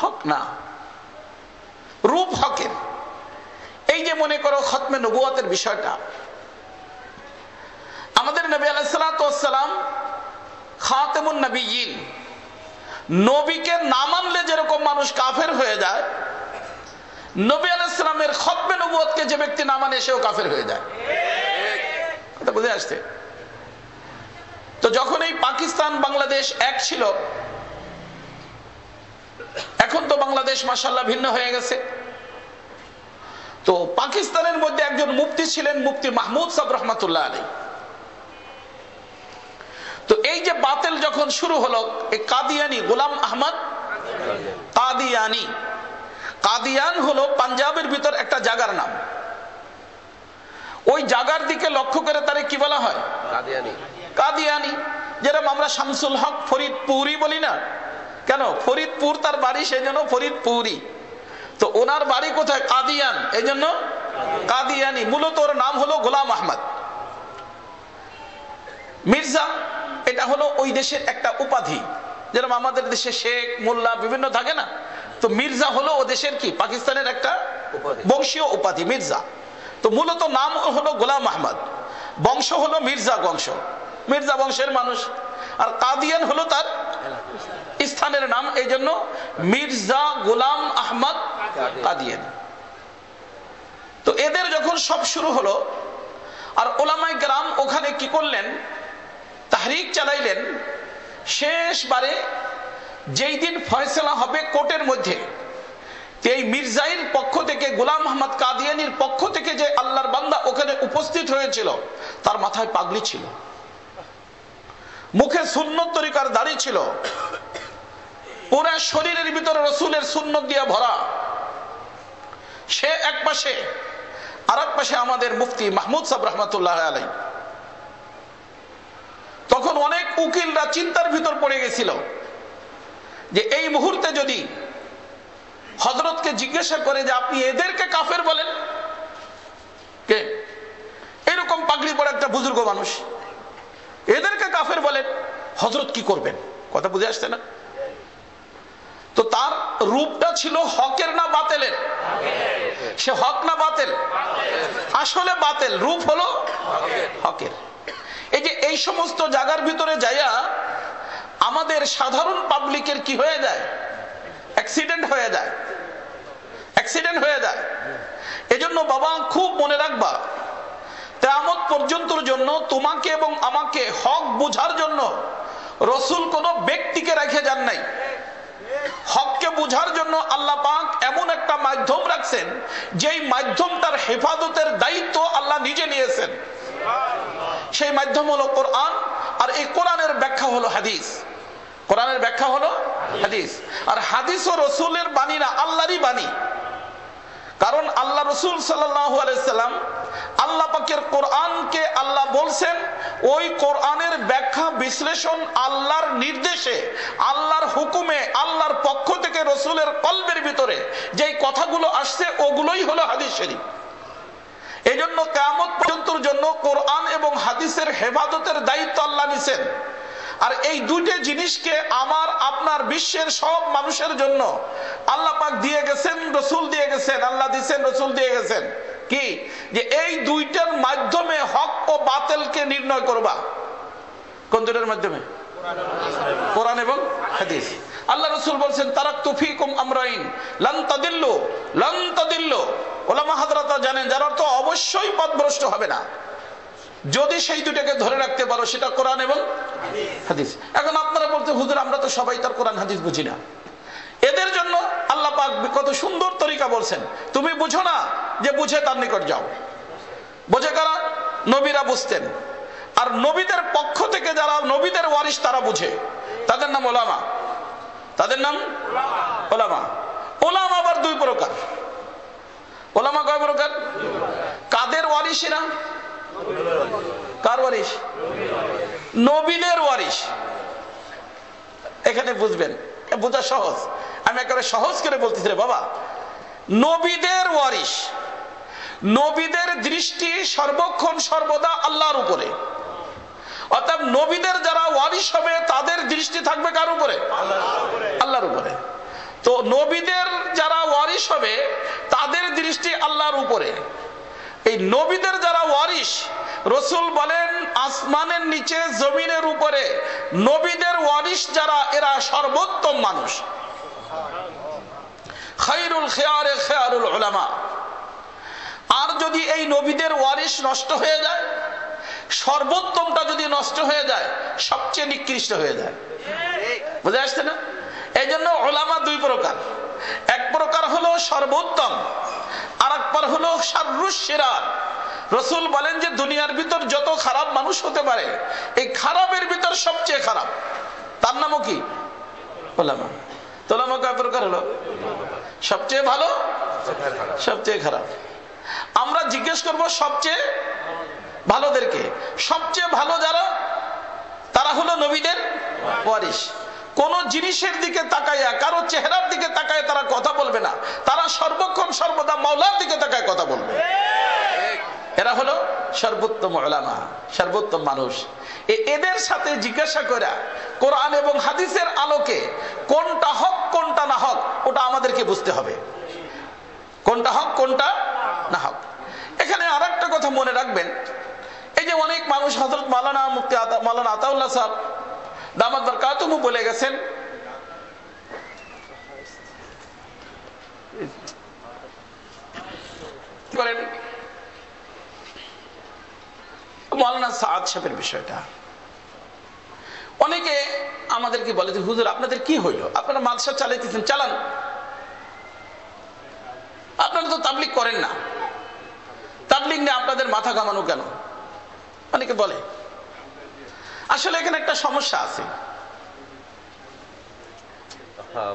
A: হক না, রূপ হকের। এই যে মনে করো খতমে নবুয়তের বিষয়টা, আমাদের নবী আলাইহিস সালাতু ওয়াস সালাম খাতেমুন নবিয়্যিন, নবীকে না মানলে যেরকম মানুষ কাফের হয়ে যায়, নবী আলাইহিস সালামের খতমে নবুয়তকে যে ব্যক্তি না মানে সেও কাফের হয়ে যায়। কথা বুঝে আসছে? তো যখন এই পাকিস্তান বাংলাদেশ এক ছিল, এখন তো বাংলাদেশ মাশাআল্লাহ ভিন্ন হয়ে গেছে। তো পাকিস্তানের মধ্যে একজন মুফতি ছিলেন, মুফতি মাহমুদ সাহেব রহমাতুল্লাহ আলাইহি। তো এই যে বাতিল যখন শুরু হলো, এই কাদিয়ানি, গোলাম আহমদ কাদিয়ানি, কাদিয়ান হলো পাঞ্জাবের ভিতর একটা জায়গার নাম। ওই জায়গার দিকে লক্ষ্য করে তারে কি বলা হয়? কাদিয়ানি। কাদিয়ানি, যেরকম আমরা শামসুল হক ফরিদপুরি বলি না কেন? ফরিদপুর তার বাড়ি, সেই জন্য ফরিদপুরি। তো ওনার বাড়ি কোথায়? কাদিয়ান, এই জন্য কাদিয়ানি। মূলত ওর নাম হলো গোলাম আহমদ মির্জা। এটা হলো ওই দেশের একটা উপাধি, যেরকম আমাদের দেশে শেখ, মোল্লা বিভিন্ন থাকে না। তো মির্জা হলো ও দেশের কি, পাকিস্তানের একটা বংশীয় উপাধি, মির্জা। তো মূলত নাম হলো গোলাম আহমদ, বংশ হলো মির্জা বংশ, মির্জা বংশের মানুষ। আর কাদিয়ান হলো তার স্থানের নাম, এই জন্য মির্জা গোলাম আহমদ কাদিয়ান। তো এদের যখন সব শুরু হলো, আর ওলামায়ে কেরাম ওখানে কি করলেন? তাহরিক চালাইলেন। শেষবারে যেই দিন ফয়সালা হবে কোর্টের মধ্যে, এই মির্জাইর পক্ষ থেকে, গোলাম আহমদ কাদিয়ানির পক্ষ থেকে যে আল্লাহর বান্দা ওখানে উপস্থিত হয়েছিল, তার মাথায় পাগড়ি ছিল, মুখে সুন্নত তরিকার দাড়ি ছিল, পুরা শরীরের ভিতরে রসুলের সুন্নত দিয়ে ভরা। সে এক পাশে, আর এক পাশে আমাদের মুফতি মাহমুদ সাহেব রহমাতুল্লাহ আলাইহি। তখন অনেক উকিলরা চিন্তার ভিতর পড়ে গেছিল যে এই মুহূর্তে যদি হযরতকে জিজ্ঞাসা করে যে আপনি এদেরকে কাফের বলেন, কে এরকম পাগড়ি পরা একটা বুজুর্গ মানুষ, এদেরকে কাফের বলেন, হযরত কি করবেন? কথা বুঝে আসছে না? তো তার রূপটা ছিল হকের না বাতিলের? সে হক না বাতিল? আসলে বাতিল, রূপ হলো হকের। এই যে এই সমস্ত জায়গার ভিতরে যাইয়া আমাদের সাধারণ পাবলিকের কি হয়ে যায়? অ্যাক্সিডেন্ট হয়ে যায়, অ্যাক্সিডেন্ট হয়ে যায়। এজন্য বাবা খুব মনে রাখবা, কিয়ামত পর্যন্তর জন্য তোমাকে এবং আমাকে হক বোঝার জন্য রসুল কোন ব্যক্তিকে রেখে যান নাই। হককে বোঝার জন্য আল্লাহ পাক এমন একটা মাধ্যম রাখছেন, যেই মাধ্যমটার হেফাজতের দায়িত্ব আল্লাহ নিজে নিয়েছেন। সেই মাধ্যম হলো কোরআন, আর এই কোরআনের ব্যাখ্যা হলো হাদিস। কোরআনের ব্যাখ্যা হলো হাদিস, আর হাদিস ও রসুলের বাণী না, আল্লাহরই বাণী। কারণ আল্লাহ রসুল সাল্লাল্লাহু আলাইহি সাল্লাম আল্লাহ পাকের কোরআনকে আল্লাহ বলছেন, ওই কোরআনের ব্যাখ্যা বিশ্লেষণ আল্লাহর নির্দেশে, আল্লাহর হুকুমে, আল্লাহর পক্ষ থেকে রসুলের কলবের ভিতরে যেই কথাগুলো আসছে ওগুলোই হলো হাদিস শরীফ। এই জন্য কিয়ামত পর্যন্তর জন্য কোরআন এবং হাদিসের হেফাজতের দায়িত্ব আল্লাহ নিছেন। আর এই দুইটা জিনিসকে আমার আপনার বিশ্বের সব মানুষের জন্য আল্লাহ পাক দিয়ে গেছেন, রসুল দিয়ে গেছেন, আল্লাহ দিয়েছেন, রসুল দিয়ে গেছেন। কি? যে এই দুইটার মাধ্যমে হক ও বাতিলকে নির্ণয় করবা। কোন দুইটার মাধ্যমে? কোরআন এবং হাদিস। আল্লাহ রসুল বলছেন, তারাকতু ফীকুম আমরাইন লান তাদিল্লু লান তাদিল্লু। ওলামা হাজরাতরা জানেন, যার অর্থ অবশ্যই পথভ্রষ্ট হবে না যদি সেই দুটাকে ধরে রাখতে পারো, সেটা কোরআন এবং হাদিস। এখন আপনারা বলতে, হুজুর আমরা তো সবাই তার কোরআন হাদিস বুঝি না। এদের জন্য আল্লাহ পাক কত সুন্দর তরিকা বলছেন। তুমি বুঝো না, যে বুঝে তার নিকট যাও। বুঝে কারা? নবীরা বুঝতেন, আর নবীদের পক্ষ থেকে যারা নবীদের ওয়ারিস তারা বুঝে, তাদের নাম ওলামা। তাদের নাম ওলামা। ওলামা আবার দুই প্রকার। ওলামা কয় প্রকার? কাদের ওয়ারিসেরা? কার ওয়ারিস? নবীদের ওয়ারিস। এখানে বুঝবেন, বোঝা সহজ। আমি একেবারে সহজ করে বলতেছি রে বাবা। নবীদের ওয়ারিস, নবীদের দৃষ্টি সর্বক্ষণ সর্বদা আল্লাহর উপরে। অর্থাৎ নবীদের যারা ওয়ারিস হবে তাদের দৃষ্টি থাকবে কার উপরে? আল্লাহর উপরে। তো নবীদের যারা ওয়ারিস হবে তাদের দৃষ্টি আল্লাহর উপরে। এই নবীদের যারা ওয়ারিস, রসুল বলেন আসমানের নিচে জমিনের উপরে নবীদের ওয়ারিস যারা, এরা সর্বোত্তম মানুষ। খায়রুল খিয়ারে খিয়ারুল উলামা। আর যদি এই নবীদের ওয়ারিস নষ্ট হয়ে যায়, সর্বোত্তমটা যদি নষ্ট হয়ে যায়, সবচেয়ে নিকৃষ্ট হয়ে যায়। বুঝে আসছে না? এই জন্য উলামা দুই প্রকার। এক প্রকার হলো সর্বোত্তম, আর একবার হলো শাররুশ শিরার। রসুল বলেন যে দুনিয়ার ভিতর যত খারাপ মানুষ হতে পারে, এই খারাপের ভিতর সবচেয়ে খারাপ তার নামও কি? উলামা। তো উলামা কয় প্রকার হলো? সবচেয়ে ভালো, সবচেয়ে খারাপ। আমরা জিজ্ঞেস করব সবচেয়ে ভালোদেরকে। সবচেয়ে ভালো যারা, তারা হলো নবীদের ওয়ারিস। কোন জিনিসের দিকে তাকাইয়া, কারো চেহারার দিকে তাকায় তারা কথা বলবে না, তারা সর্বক্ষণ সর্বদা মাওলার দিকে তাকায় কথা বলবে। এরা হলো সর্বোত্তম উলামা, সর্বোত্তম মানুষ। এদের সাথে জিজ্ঞাসা করা কোরআন এবং হাদিসের আলোকে কোনটা হক কোনটা না হক, ওটা আমাদেরকে বুঝতে হবে। কোনটা হক কোনটা না হক। এখানে আর একটা কথা মনে রাখবেন, এই যে অনেক মানুষ, হযরত মাওলানা মুফতি মাওলানা আতাউল্লাহ সাহেব দামাত বরকাতুহু বলে গেছেন, করেন মাওলানা সাদ সাহেবের বিষয়টা। অনেকে আমাদেরকে বলে যে হুজুর আপনাদের কি হইল, আপনারা মাদ্রাসা চালাইতেছেন, চালান, আপনারা তো তাবলীগ করেন না, তাবলীগ নিয়ে আপনাদের মাথা ঘামানো কেন? অনেকে বলে। আসলে এখানে একটা সমস্যা আছে।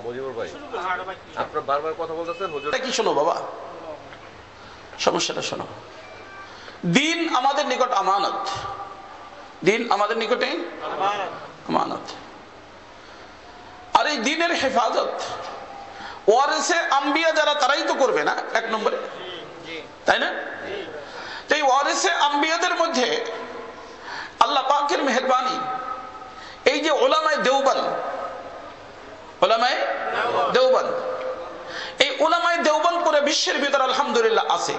B: মুজিবুর ভাই, আপনারা বারবার কথা বলতেছেন, হুজুর
A: কি শোনো বাবা, সমস্যাটা শোনো। দিন আমাদের নিকট আমানত, দিন আমাদের নিকটে আমানত। আর এই দিনের হেফাজত ওয়ারিসে আম্বিয়া যারা, তারাই তো করবে না এক নম্বরে, তাই না? তো এই ওয়ারিসে আম্বিয়াদের মধ্যে আল্লাহ পাকের মেহেরবানি, এই যে উলামায়ে দেওবন্দ, উলামায়ে দেওবন্দ, এই উলামায়ে দেওবন্দ পুরো বিশ্বের ভিতর আলহামদুলিল্লাহ আছে।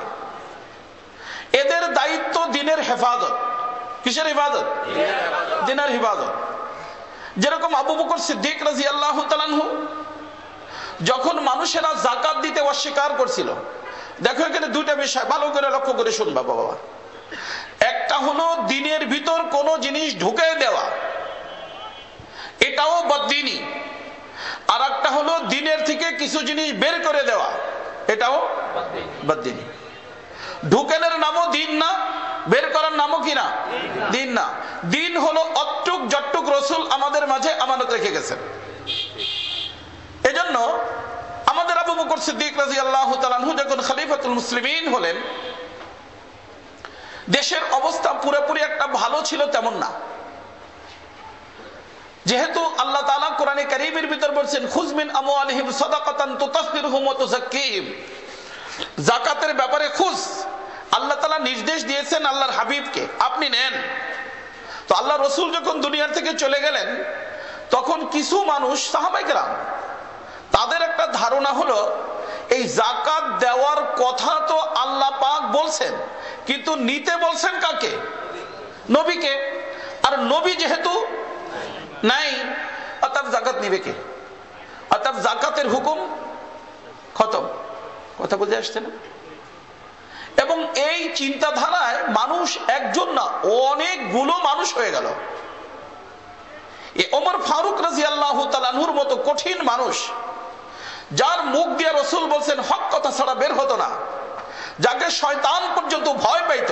A: এদের দায়িত্ব দিনের হেফাজত। কিসের হেফাজত? দিনের হেফাজত। যেরকম আবু বকর সিদ্দিক রাদিয়াল্লাহু তাআলা আনহু যখন মানুষেরা যাকাত দিতে অস্বীকার করছিল, দেখো এখানে দুইটা বিষয় ভালো করে লক্ষ্য করে শুনবা বাবা। একটা হলো দিনের ভিতর কোন জিনিস ঢুকে দেওয়া, এটাও বদদিনী। আর একটা হলো দিনের থেকে কিছু জিনিস বের করে দেওয়া, এটাও বাদদিনী। ঢুকেনের নামও দিন না, বের করার নামও কি না, দিন না। দিন হলো অট্টুক জট্টুক রসুল আমাদের মাঝে আমানত রেখে গেছেন। এজন্য আমাদের আবু বকর সিদ্দিক রাদিয়াল্লাহু তাআলা আনহু যখন খলিফাতুল মুসলিমিন হলেন, দেশের অবস্থা পুরোপুরি একটা ভালো ছিল তেমন না। যেহেতু আল্লাহ তাআলা কোরআনে কারীমের ভিতর বলছেন, খুয মিন আমওয়ালিহিম সাদাকাতান তুতাহহিরুহুম ওয়া তুযাক্কিহিম, যাকাতের ব্যাপারে খুশ আল্লাহ তাআলা নির্দেশ দিয়েছেন আল্লাহর হাবিবকে, আপনি নেন। তো আল্লাহ রসুল যখন দুনিয়ার থেকে চলে গেলেন, তখন কিছু মানুষ সাহাবায়ে কেরাম তাদের একটা ধারণা হলো এই যাকাত দেওয়ার কথা তো আল্লাহ পাক বলছেন, কিন্তু নিতে বলছেন কাকে? নবীকে। আর নবী যেহেতু নাই, অর্থাৎ যাকাত নিবে কে? অর্থাৎ যাকাতের হুকুম খতম। কথা বুঝে আসছে না? এবং এই চিন্তাধারায় মানুষ একজন না, অনেকগুলো মানুষ হয়ে গেল। ওমর ফারুক রাদিয়াল্লাহু তাআলা আনহুর মতো কঠিন মানুষ, যার মুখ দিয়ে রসুল বলছেন হক কথা ছাড়া বের হতো না, যাকে শয়তান পর্যন্ত ভয় পাইত,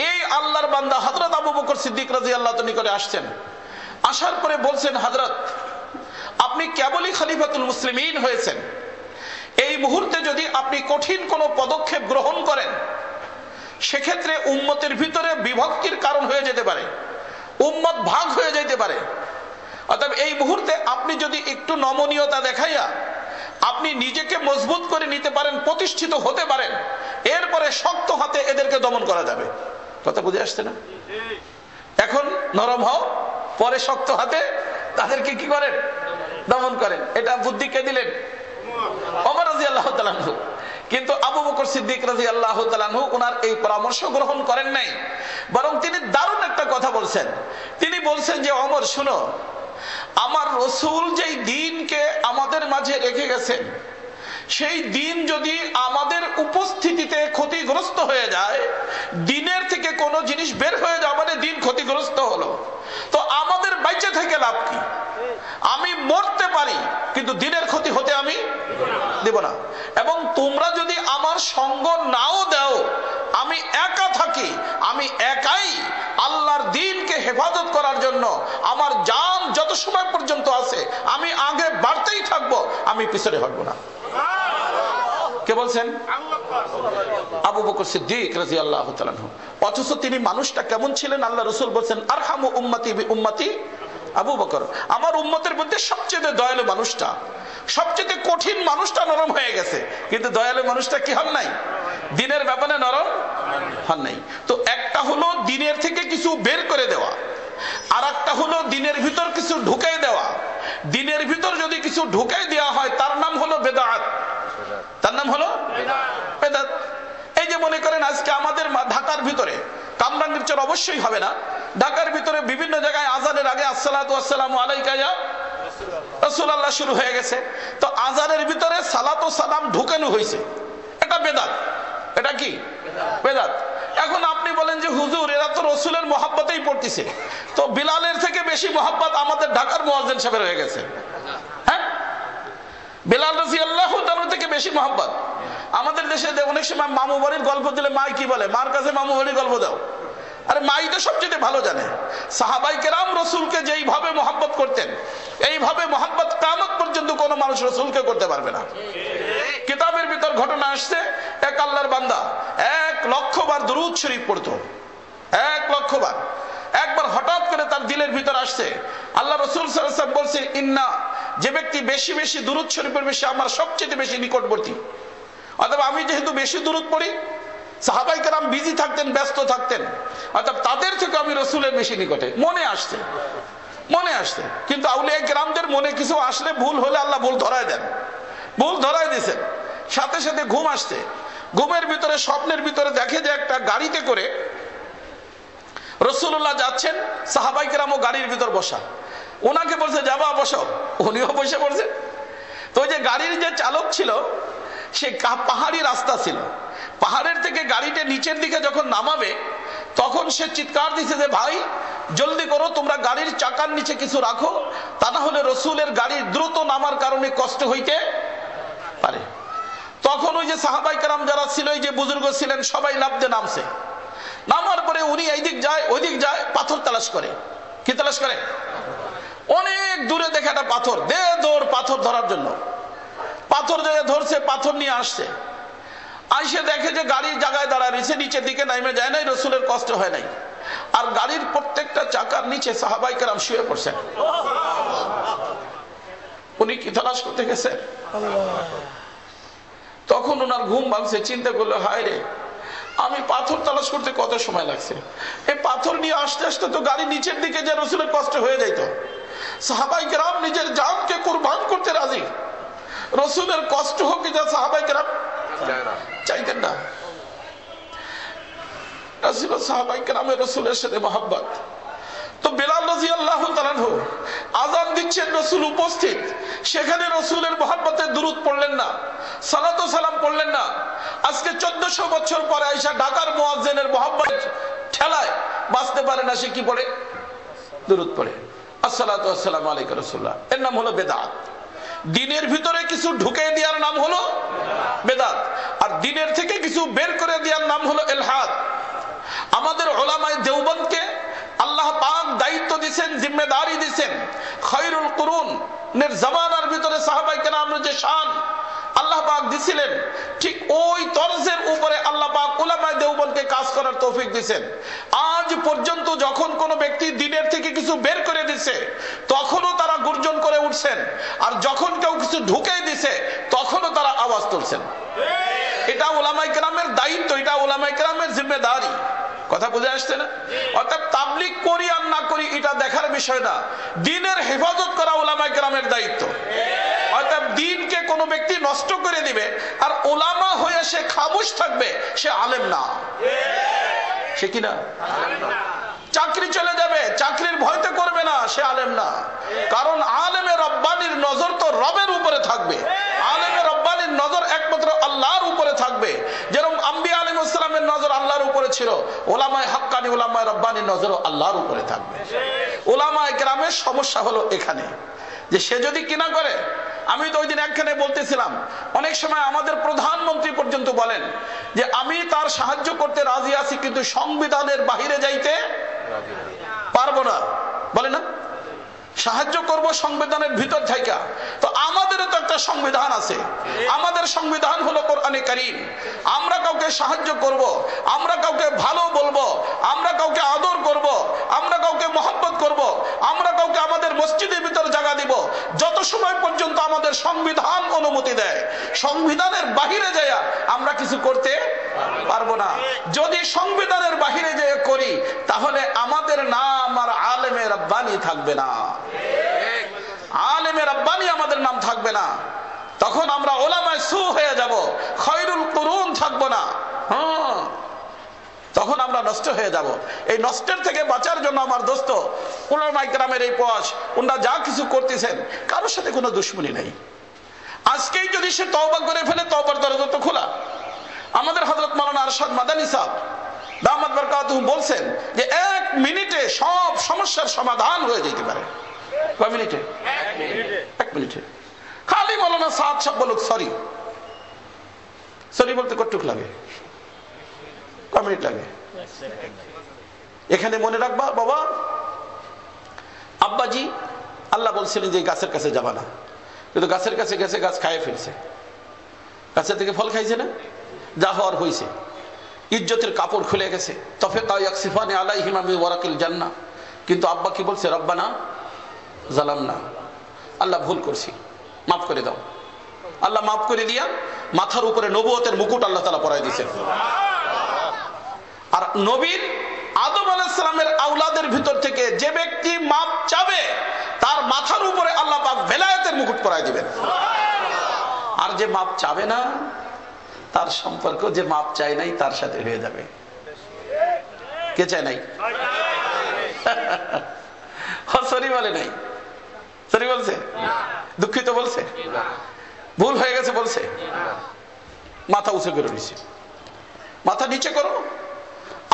A: এই আল্লাহর বান্দা হযরত আবু বকর সিদ্দিক রাদিয়াল্লাহু তাআলা নিকটে আসছেন। আসার পরে বলছেন, হযরত আপনি কেবলই খলিফাতুল মুসলিমিন হয়েছেন, এই মুহূর্তে যদি আপনি কঠিন কোনো পদক্ষেপ গ্রহণ করেন, সেক্ষেত্রে উম্মতের ভিতরে বিভক্তির কারণ হয়ে যেতে পারে, উম্মত ভাগ হয়ে যেতে পারে। অতএব এই মুহূর্তে আপনি যদি একটু নমনীয়তা দেখাইয়া আপনি নিজেকে মজবুত করে নিতে পারেন, প্রতিষ্ঠিত হতে পারেন, এরপরে শক্ত হাতে এদেরকে দমন করা যাবে। কথা বুঝে আসছে না? এখন নরম হও, পরে শক্ত হাতে তাদেরকে কি করেন? দমন করেন। এটা বুদ্ধি কে দিলেন? ওমর রাদিয়াল্লাহু তাআলা আনহু। কিন্তু আবু বকর সিদ্দিক রাদিয়াল্লাহু তাআলা আনহু ওনার এই পরামর্শ গ্রহণ করেন নাই, বরং তিনি দারুণ একটা কথা বলছেন। তিনি বলছেন যে, ওমর শুনো, আমার রসুল যেই দ্বীনকে আমাদের মাঝে রেখে গেছেন, সেই দ্বীন যদি আমাদের উপস্থিতিতে ক্ষতিগ্রস্ত হয়ে যায়, দ্বীনের থেকে কোনো জিনিস বের হয়ে যাওয়া মানে দ্বীন ক্ষতিগ্রস্ত হলো, তো আমাদের বেঁচে থেকে লাভ কি? আমি মরতে পারি, কিন্তু দ্বীনের ক্ষতি হতে আমি দেব না। এবং তোমরা যদি আমার সঙ্গ নাও দাও, আমি একা থাকি, আমি একাই আল্লাহর দ্বীনকে হেফাজত করার জন্য আমার জান যত সময় পর্যন্ত আছে আমি আগে বাড়তেই থাকবো, আমি পিছনে হটবো না। কে বলছেন? আবু বকর সিদ্দিক রাদিয়াল্লাহু তাআলা আনহু। অথচ তিনি মানুষটা কেমন ছিলেন? আল্লাহ রাসূল বলেন, আরহামু উম্মতি বি উম্মতি আবু বকর, আমার উম্মতের মধ্যে সবচেয়ে দয়ালু মানুষটা, সবচেয়ে কঠিন মানুষটা নরম হয়ে গেছে, কিন্তু দয়ালু মানুষটা কি হন নাই? দ্বীনের ব্যাপারে নরম হন নাই। তো একটা হলো দ্বীনের থেকে কিছু বের করে দেওয়া, আর একটা হলো দ্বীনের ভিতর কিছু ঢুকাই দেওয়া। দ্বীনের ভিতর যদি কিছু ঢুকাই দেওয়া হয়, তার নাম হলো বেদাত, তার নাম হলো বেদাত। এই যে মনে করেন আজকে আমাদের ঢাকার ভিতরে, কামরাঙ্গীর চর অবশ্যই হবে না, ঢাকার ভিতরে বিভিন্ন জায়গায় আজানের আগে আসসালাতু ওয়াসসালামু আলাইকা ইয়া রাসূলুল্লাহ শুরু হয়ে গেছে। তো আজানের ভিতরে সালাত ও সালাম ঢুকানো হয়েছে, এটা বেদাত। এটা কি বেদাত? এখন আপনি বলেন যে হুজুর এরা তো রসুলের মহব্বতেই পড়তেছে, তো বিলালের থেকে বেশি মহব্বত আমাদের ঢাকার মুয়াজ্জিন সাহেবের হয়ে গেছে। হ্যাঁ, বিলাল রাদিয়াল্লাহু তাআলা থেকে বেশি মহব্বত। আমাদের দেশে অনেক সময় মামু বাড়ির গল্প দিলে মাই কি বলে, মার কাছে মামু বাড়ির গল্প দাও। আরে মাই তো সবচেয়ে ভালো জানে। সাহাবায়ে কেরাম রসুলকে যেইভাবে মহব্বত করতেন, এইভাবে মহব্বত কিয়ামত পর্যন্ত কোনো মানুষ রসুলকে করতে পারবে না। কিতাবের ভিতর ঘটনা আসছে, এক আল্লাহর বান্দা 1,00,000 বার দুরূদ শরীফ পড়তো, 1,00,000 বার। একবার হঠাৎ করে তার দিলের ভিতর আসছে, আল্লাহ রাসূল সাল্লাল্লাহু আলাইহি ওয়াসাল্লাম বলছে, ইন্না, যে ব্যক্তি বেশি বেশি দুরূদ শরীফের বেশি আমার সবচেয়ে বেশি নিকটবর্তী। অথবা আমি যেহেতু বেশি দুরূদ পড়ি, সাহাবায়ে কেরাম বিজি থাকতেন, ব্যস্ত থাকতেন, অর্থাৎ তাদের থেকে আমি রসুলের বেশি নিকটে। মনে আসছে। কিন্তু আউলিয়া কেরামদের মনে কিছু আসলে, ভুল হলে আল্লাহ ভুল ধরায় দেন, ভুল ধরায় দিয়েছেন। সাথে সাথে ঘুম আসছে, ঘুমের ভিতরে স্বপ্নের ভিতরে দেখে যে একটা গাড়িতে করে রাসূলুল্লাহ যাচ্ছেন, সাহাবায়ে কেরামও গাড়ির ভিতর বসা। ওনাকে বলছে যাবা বসো, উনিও বসে পড়ছে। তো ওই যে গাড়ির যে চালক ছিল, সে পাহাড়ি রাস্তা ছিল, পাহাড়ের থেকে গাড়িটা নিচের দিকে যখন নামাবে, তখন সে চিৎকার দিছে যে ভাই জলদি করো, তোমরা গাড়ির চাকার নিচে কিছু রাখো, তা না হলে রসুলের গাড়ির দ্রুত নামার কারণে কষ্ট হইতে পারে। তখন ওই যে সাহাবাই কেরাম যারা ছিল, এই যে বুজুর্গ ছিলেন, সবাই নামতে নামছে। নামার পরে উনি এইদিক যায় ওইদিক যায়, পাথর তালাশ করে। কি তালাশ করে? অনেক দূরে দেখে একটা পাথর, দে দৌড় পাথর ধরার জন্য। পাথর জায়গায় ধরছে, পাথর নিয়ে আসছে। আইসে দেখে যে গাড়ির জায়গায় দাঁড়ায় রয়েছে, নিচের দিকে নামে যায় নাই, রসুলের কষ্ট হয় নাই। আর গাড়ির প্রত্যেকটা চাকার নিচে সাহাবাই কেরাম শুয়ে পড়ছেন। উনি কি তালাশ করতে গেছেন? তখন ওনার ঘুম ভাঙছে, চিন্তা করলো, হায় রে, আমি পাথর তালাশ করতে কত সময় লাগছে, এই পাথর নিয়ে আসতে আসতে তো গাড়ি নিচের দিকে যে রসুলের কষ্ট হয়ে যাইত। সাহাবাই কেরাম নিজের জানকে কুরবান করতে রাজি, রসুলের কষ্ট হোক যা সাহাবাই কেরাম চাইতেন না। সাহাবাই কেরামের রসুলের সাথে মহব্বত। তো বেলাল রাদিয়াল্লাহু তাআলা আযান দিচ্ছেন, রসুল উপস্থিত, সেখানে রসুলের মহব্বতে দুরূদ পড়লেন না, সালাত ও সালাম পড়লেন না। আজকে 1400 বছর পরে আয়েশা ঢাকার মুয়াজ্জিনের মহব্বত ঠেলায় বাঁচতে পারে না, সে কি পড়ে? দুরূদ পড়ে, আসসালাতু ওয়াসসালামু আলাইকা রাসূলুল্লাহ। এর নাম হলো বেদাত। দিনের ভিতরে কিছু ঢুকে দেওয়ার নাম হলো বেদাত, আর দিনের থেকে কিছু বের করে দেওয়ার নাম হলো ইলহাদ। আমাদের উলামায়ে দেওবন্দকে আল্লাহ পাক দায়িত্ব দিয়েছেন, জিম্মেদারি দিয়েছেন, খায়রুল কুরুনের জামানার ভিতরে সাহাবায়ে কেরামের যে শান আল্লাহ পাক দিয়েছিলেন, ঠিক ওই তরজের উপরে আল্লাহ পাক উলামায়ে দেওবন্দকে কাজ করার তৌফিক দিয়েছেন। আজ পর্যন্ত যখন কোনো ব্যক্তি দিনের থেকে কিছু বের করে দিছে, তখনও তারা গর্জন করে উঠছেন, আর যখন কেউ কিছু ঢুকে দিছে, তখনও তারা আওয়াজ তুলছেন। এটা উলামায়ে কেরামের দায়িত্ব, এটা উলামায়ে কেরামের জিম্মেদারি। কথা বুঝে আসছে না? অর্থাৎ তাবলীগ করি আর না করি এটা দেখার বিষয় না, দিনের হেফাজত করা উলামায়ে কেরামের দায়িত্ব। অর্থাৎ দিনকে কোনো ব্যক্তি নষ্ট করে দিবে আর উলামা হয়ে সে খামোশ থাকবে, সে আলেম না। সে কি না? চাকরি চলে যাবে, চাকরির ভয়তে করবে না, সে আলেম না। কারণ আলেমে রব্বানির নজর তো রবের উপরে থাকবে, আলেমে রব্বানির নজর একমাত্র আল্লাহর উপরে থাকবে। যেরকম আম্বিয়া আলাইহিস সালামের নজর আল্লাহর উপরে ছিল, উলামায়ে হাক্কানি উলামায়ে রব্বানির নজরও আল্লাহর উপরে থাকবে। উলামায়ে কেরামের সমস্যা হলো এখানে যে সে যদি কিনা করে, আমি তো ওই দিন একখানে বলতেছিলাম, অনেক সময় আমাদের প্রধানমন্ত্রী পর্যন্ত বলেন যে আমি তার সাহায্য করতে রাজি আছি, কিন্তু সংবিধানের বাহিরে যাইতে পারবো না, বলে না? সাহায্য করব সংবিধানের ভিতর থেকে। তো আমাদেরও তো একটা সংবিধান আছে, আমাদের সংবিধান হলো কোরআনে কারীম। আমরা কাউকে সাহায্য করব, আমরা কাউকে ভালো বলবো, আমরা কাউকে আদর করব, আমরা কাউকে মহব্বত করব, আমরা কাউকে আমাদের মসজিদের ভিতর জায়গা দিব, যত সময় পর্যন্ত আমাদের সংবিধান অনুমতি দেয়। সংবিধানের বাহিরে যায় আমরা কিছু করতে পারবো না। যদি সংবিধানের বাহিরে যেয়ে করি, তাহলে আমাদের নাম আর আলেমে রব্বানি থাকবে না, আলেমে রব্বানি আমাদের নাম থাকবে না। তখন আমরা উলামায়ে সু হয়ে যাব, খায়রুল কুরুন থাকবো না। তখন আমরা নষ্ট হয়ে যাব। এই নষ্টের থেকে বাঁচার জন্য আমার দোস্ত উলামায়ে কেরামের এই প্রয়াস, ওনারা যা কিছু করতেছেন, কারোর সাথে কোনো দুশমনি নেই। আজকেই যদি সে তওবা করে ফেলে, তওবার দরজা তো খোলা। আমাদের হযরত মাওলানা আরশাদ মাদানী সাহেব দামাত বরকাতুহু বলছেন যে 1 মিনিটে সব সমস্যার সমাধান হয়ে যেতে পারে। কয় মিনিটে? 1 মিনিটে। খালি মাওলানা সাদ সাহেব বলুক সরি, সরি বলতে কতটুক লাগে? কয় মিনিট লাগে? এখানে মনে রাখবা বাবা, আব্বাজি আল্লাহ বলছিলেন যে গাছের কাছে যাবা না, কিন্তু গাছের কাছে গেছে, গাছ খাইয়ে ফেলছে, গাছের থেকে ফল খাইছে না, যা হওয়ার হয়েছে। ইজ্জতের কাপড় খুলে গেছে, তফিকা ইয়াকসিফানি আলাইহিমা মিন ওয়ারাকিল জান্নাহ। কিন্তু আব্বা কি বলছে? রব্বানা জালামনা, আল্লাহ ভুল করছি, মাফ করে দাও। আল্লাহ মাফ করে দিয়া মাথার উপরে নবুয়তের মুকুট আল্লাহ তাআলা পরাই দিয়েছেন। আর নবীর আদম আলাইহিস সালামের আওলাদের ভিতর থেকে যে ব্যক্তি মাপ চাবে, তার মাথার উপরে আল্লাহ পাক ভেলায়েতের মুকুট পরাই দিবেন। আর যে মাপ চাবে না, তার সম্পর্ক যে মাপ চায় নাই তার সাথে হয়ে যাবে। কে চায় নাই? সরি বলে নাই, সরি বলছে, দুঃখিত বলছে, ভুল হয়ে গেছে বলছে, মাথা উঁচু করে নিচ্ছে, মাথা নিচে করো,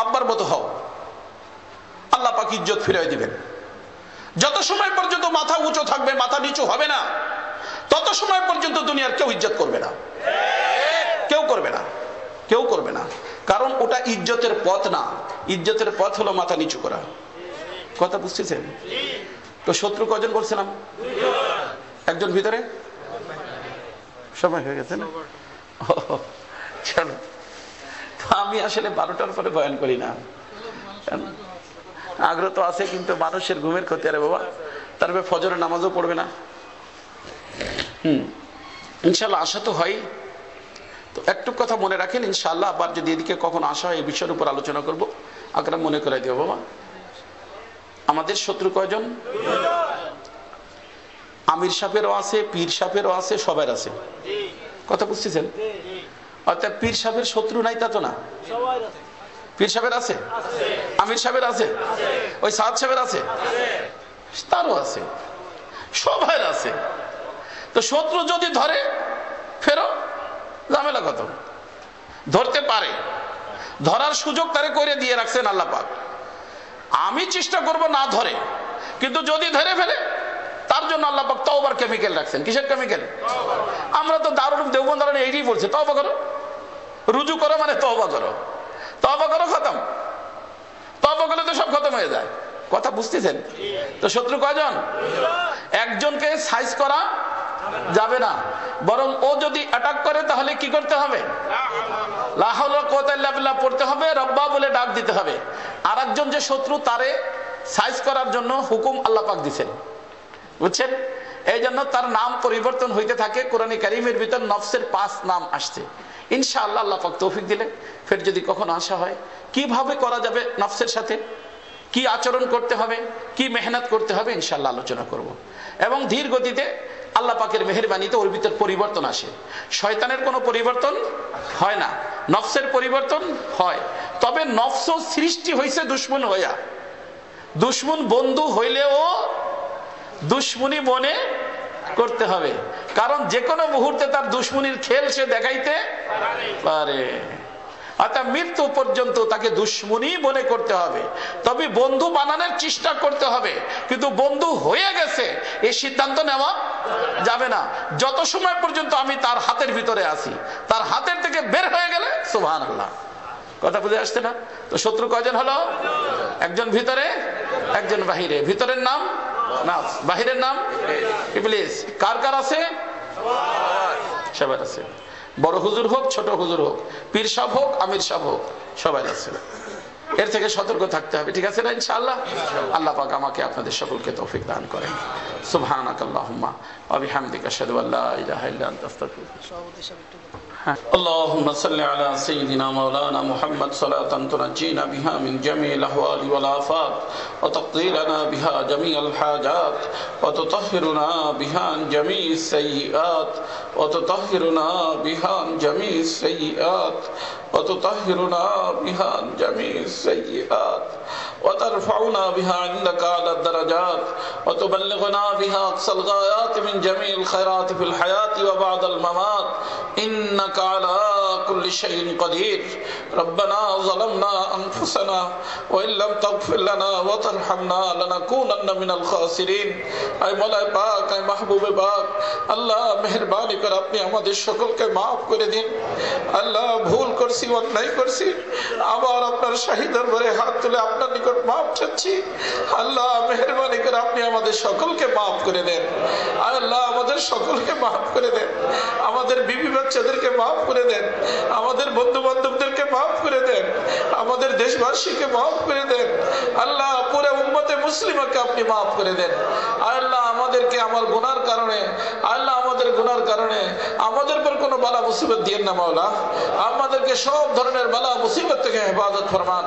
A: আব্বার মতো হও। আল্লাহ পাক ইজ্জত ফিরিয়ে দিবেন। যত সময় পর্যন্ত মাথা উঁচু থাকবে, মাথা নিচু হবে না, তত সময় পর্যন্ত দুনিয়ার কেউ ইজ্জত করবে না, কেউ করবে না, কেউ করবে না। কারণ ওটা ইজ্জতের পথ না। ইজ্জতের পথ হলো মাথা নিচু করা। কথা বুঝতেছেন? তো শত্রু কজন বলছিলাম? একজন ভিতরে সময় হয়ে গেছে না? চলো, তো আমি আসলে 12টার পরে বয়ান করি না। আগ্রহ তো আছে, কিন্তু মানুষের ঘুমের ক্ষতি। আরে বাবা, তারপরে ফজরের নামাজও পড়বে না। ইনশাল্লাহ আশা তো হয়। তো একটু কথা মনে রাখেন, ইনশাল্লাহ আবার যদি এদিকে কখন আসা হয় এই বিষয়ের উপর আলোচনা করবো। আকরাম মনে করে দিও বাবা, আমাদের শত্রু কয়জন? আমির সাহেবেরও আছে, পীর সাহেবেরও আছে, সবার আছে। কথা বুঝতেছেন? অর্থাৎ পীর সাহেবের শত্রু নাই তা তো না। পীর সাহেবের আছে, আমির সাহেবের আছে, ওই সাদ সাহেবের আছে, তারও আছে, সবার আছে। তো শত্রু যদি ধরে ফেরো, ঝামেলা কত? ধরতে পারে, ধরার সুযোগ তারে করে দিয়ে রাখছেন আল্লাহ পাক। আমি চেষ্টা করব না ধরে, কিন্তু যদি ধরে ফেলে তার জন্য আল্লাহ পাক তওবার কেমিক্যাল রাখছেন। কিসের কেমিক্যাল? আমরা তো দারুল দেওবন্দ এইটাই বলছে, তওবা করো, রুজু করো, মানে তওবা করো, তওবা করো, খতম। তওবা করলে তো সব খতম হয়ে যায়। কথা বুঝতেছেন? তো শত্রু কয়জন? একজনকে সাইজ করা যাবে না, বরং ও যদি অ্যাটাক করে তাহলে কি করতে হবে? লা হাওলা ওয়া কুওয়াতা ইল্লা বিল্লাহ পড়তে হবে, রব্বা বলে ডাক দিতে হবে। আর একজন যে শত্রু, তারে সাইজ করার জন্য হুকুম আল্লাহ পাক দিয়েছেন, বুঝছেন? এই জন্য তার নাম পরিবর্তন হইতে থাকে। কোরআনে কারীমের ভিতর নফসের 5 নাম আসছে। ইনশাআল্লাহ আল্লাহ পাক তৌফিক দিলে ফের যদি কখনো আসা হয়, কিভাবে করা যাবে নফসের সাথে, কি আচরণ করতে হবে, কি মেহনত করতে হবে, ইনশাআল্লাহ আলোচনা করব। এবং ধীর গতিতে আল্লাহ পাকের মেহেরবানিতে ওর ভিতর পরিবর্তন আসে। শয়তানের কোনো পরিবর্তন হয় না, নফসের পরিবর্তন হয়। তবে নফস সৃষ্টি হয়েছে দুশ্মন হইয়া। দুশ্মন বন্ধু হইলেও দুশ্মনী মনে করতে হবে, কারণ যে কোনো মুহূর্তে তার দুশ্মনীর খেল সে দেখাইতে পারে। অর্থাৎ মৃত্যু পর্যন্ত তাকে দুশ্মনী মনে করতে হবে। তবে বন্ধু বানানোর চেষ্টা করতে হবে, কিন্তু বন্ধু হয়ে গেছে এই সিদ্ধান্ত নেওয়া যাবে না। যত সময় পর্যন্ত আমি তার হাতের ভিতরে আছি, তার হাতের থেকে বের হয়ে গেলে সুবহানাল্লাহ। কথা বুঝে আসছে না? তো শত্রু কয়জন হলো? একজন ভিতরে, একজন বাহিরে। ভিতরের নাম নাফস, বাহিরের নাম ইবলিস। কার কার আছে? সবার আছে। বড় হুজুর হোক, ছোট হুজুর হোক, পীর সাহেব হোক, আমির সাহেব হোক, সবাই আছে। এর থেকে সতর্ক থাকতে হবে। ঠিক আছে না? ইনশাআল্লাহ আল্লাহ পাক আমাকে আপনাদের সকলকে তৌফিক দান করেন। সুবহানাকাল্লাহুম্মা ওয়া বিহামদিকা আশহাদু আল্লা ইলাহা ইল্লা আনতা আস্তাগফিরুকা। اللهم صل على سيدنا مولانا محمد صلاة تنجينا بها من جميع الأهوال والآفات، وتقضي لنا بها جميع الحاجات، وتطهرنا بها عن جميع السيئات، وتطهرنا بها عن جميع السيئات، وتطهرنا بها عن جميع السيئات، وترفعنا بها عندك على الدرجات، وتبلغنا بها أقصى الغايات من جميع الخيرات في الحياة وبعد الممات، إنك على كل شيء قدير. ربنا ظلمنا أنفسنا وإن لم تغفر لنا وترحمنا لنكونن من الخاسرين. أي مولا পাক, أي محبوب পাক, আল্লাহ মেহেরবানি করে আপনি আমাদের সকলকে মাফ করে দিন। আল্লাহ ভুল করছি, অন্যায় করছি, আবার আপনার শাহী দরবারে হাত তুলে আপনার নিকট মাফ চাচ্ছি। আল্লাহ মেহেরবানি করে আপনি আমাদের সকলকে মাফ করে দেন। আল্লাহ আমাদের সকলকে মাফ করে দেন। আমাদের বিবি বাচ্চাদেরকে মাফ করে দেন। আমাদের বন্ধু বান্ধবদেরকে মাফ করে দেন। আমাদের দেশবাসীকে মাফ করে দেন। আল্লাহ পুরো উম্মতে মুসলিমাকে আপনি মাফ করে দেন। আল্লাহ আমাদেরকে আমার গুনার কারণে, আল্লাহ আমাদের গুনার কারণে আমাদের পর কোনো বালা মুসিবত দিয়েন না মাওলা। আমাদেরকে সব ধরনের বালা মুসিবত থেকে হেফাজত ফরমান।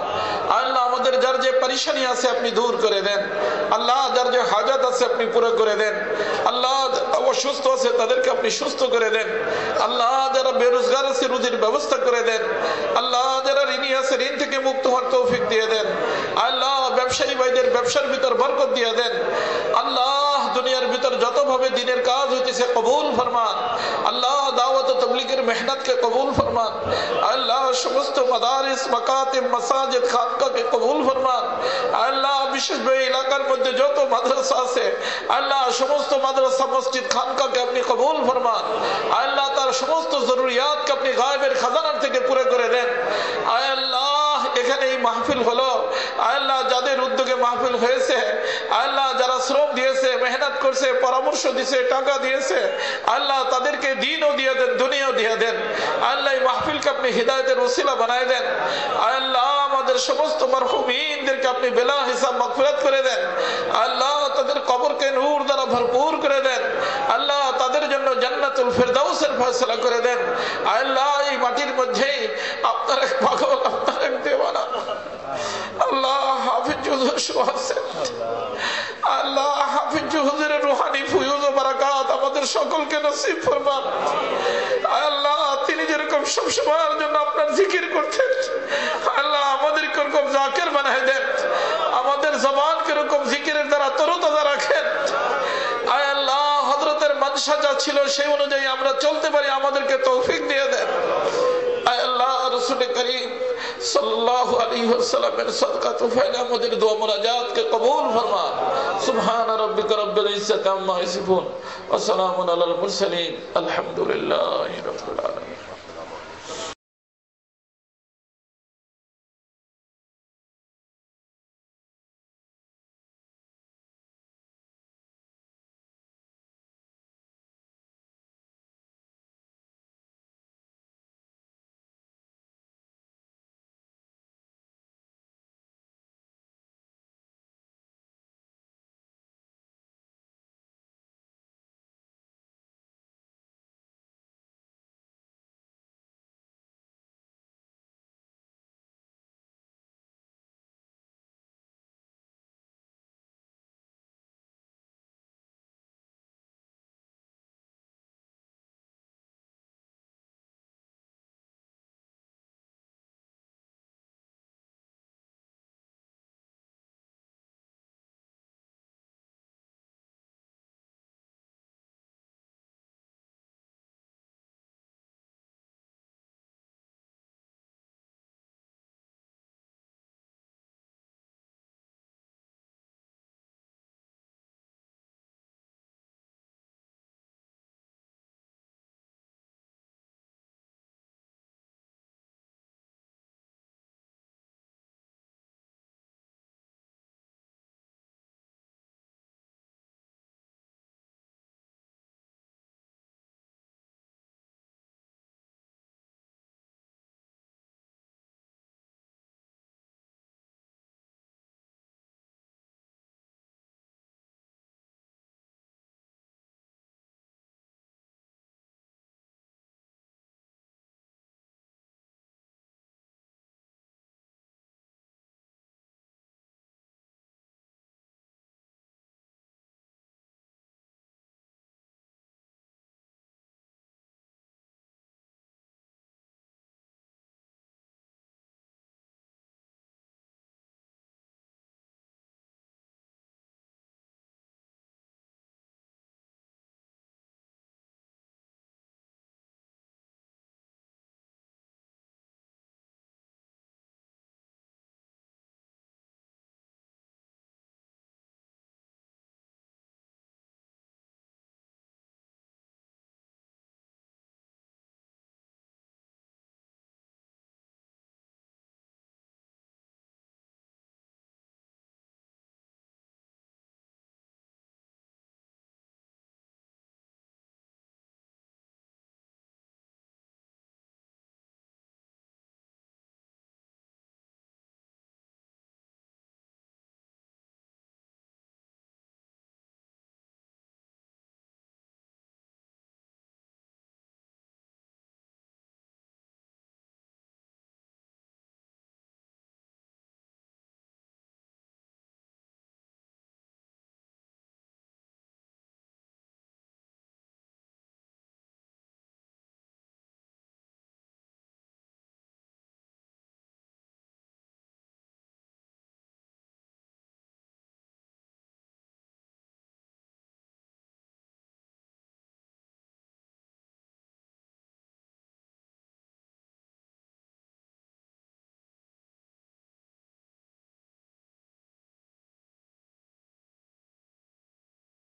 A: আল্লাহ আমাদের যার যে পরেশানি আছে আপনি দূর করে দেন। আল্লাহ যার যে হাজাত আছে আপনি পুরো করে দেন। আল্লাহ অসুস্থ আছে তাদেরকে আপনি সুস্থ করে দেন। আল্লাহ যারা বেরোজগার আছে রুজির ব্যবস্থা করে দেন। আল্লাহ যারা ঋণী আছে ঋণ থেকে মুক্ত হওয়ার তৌফিক দিয়ে দেন। আল্লাহ ব্যবসায়ী ভাইদের ব্যবসার ভিতর বরকত দিয়ে দেন। আল্লাহ দুনিয়ার ভিতর যতভাবে দিনের কাজ হইতেছে কবুল ফরমান। আল্লাহ দাওয়াত ও তাবলীগের মেহনতকে কবুল ফরমান। আল্লাহ সমস্ত মাদারিস, মাকাতিব, মাসাজিদ, খানকাকে কবুল ফরমান। আল্লাহ বিশেষভাবে এলাকার মধ্যে যত মাদ্রাসা আছে আল্লাহ সমস্ত মাদ্রাসা মসজিদ খানকাকে আপনি কবুল ফরমান। আল্লাহ তার সমস্ত জরুরিয়াতকে আপনি গায়েবের খাজানার থেকে পুরো করে দেন। আল্লাহ এখানে এই মাহফিল হলো আল্লাহ যাদের উদ্যোগে মাহফিল হয়েছে আল্লাহ যারা শ্রম দিয়েছে মেহনত করছে পরামর্শ দিয়েছে টাকা দিয়েছে আল্লাহ তাদেরকে দিনও দিয়ে দেন দুনিয়াও দিয়ে দেন। আল্লাহ এই মাহফিলকে আপনি হিদায়াতের ওসিলা বানায় দেন। আল্লাহ আমাদের সমস্ত মারহুমিনদেরকে আপনি বেলা হিসাব মাগফিরাত করে দেন। আল্লাহ তাদের কবরকে নূর দ্বারা ভরপুর করে দেন। আল্লাহ তাদের জন্য জান্নাতুল ফেরদাউসের ফয়সালা করে দেন। আল্লাহ এই মাটির মধ্যেই আপনার এক পাগল আপনার এক দেওয়ানা আল্লাহ হাফিজ হুজুর আছে আল্লাহ হাফিজ হুজুরের রুহানি ফুয়ুজ ও বারাকাত আমাদের সকলকে নসিব ফরমান। আল্লাহ তিনি যেরকম সব সময়ের জন্য আপনার জিকির করতেন আল্লাহ আমাদের এরকম জাকির বানায় দেন। আমাদের জবানকে এরকম জিকিরের দ্বারা তরতাজা রাখেন। আয় আল্লাহ হযরতের মানসা যা ছিল সেই অনুযায়ী আমরা চলতে পারি আমাদেরকে তৌফিক দিয়ে দেন। আয় আল্লাহ রাসূল করিম সাল্লাল্লাহু আলাইহি ওয়াসাল্লামের সদকা তুফাইল আমাদের দোয়া মুনাজাতকে কবুল ফরমান। সুবহান রাব্বিকা রাব্বিল ইজ্জাতি আম্মা ইয়াসিফুন ওয়া সালামুন আলাল মুরসালিন আলহামদুলিল্লাহি রাব্বিল আলামিন।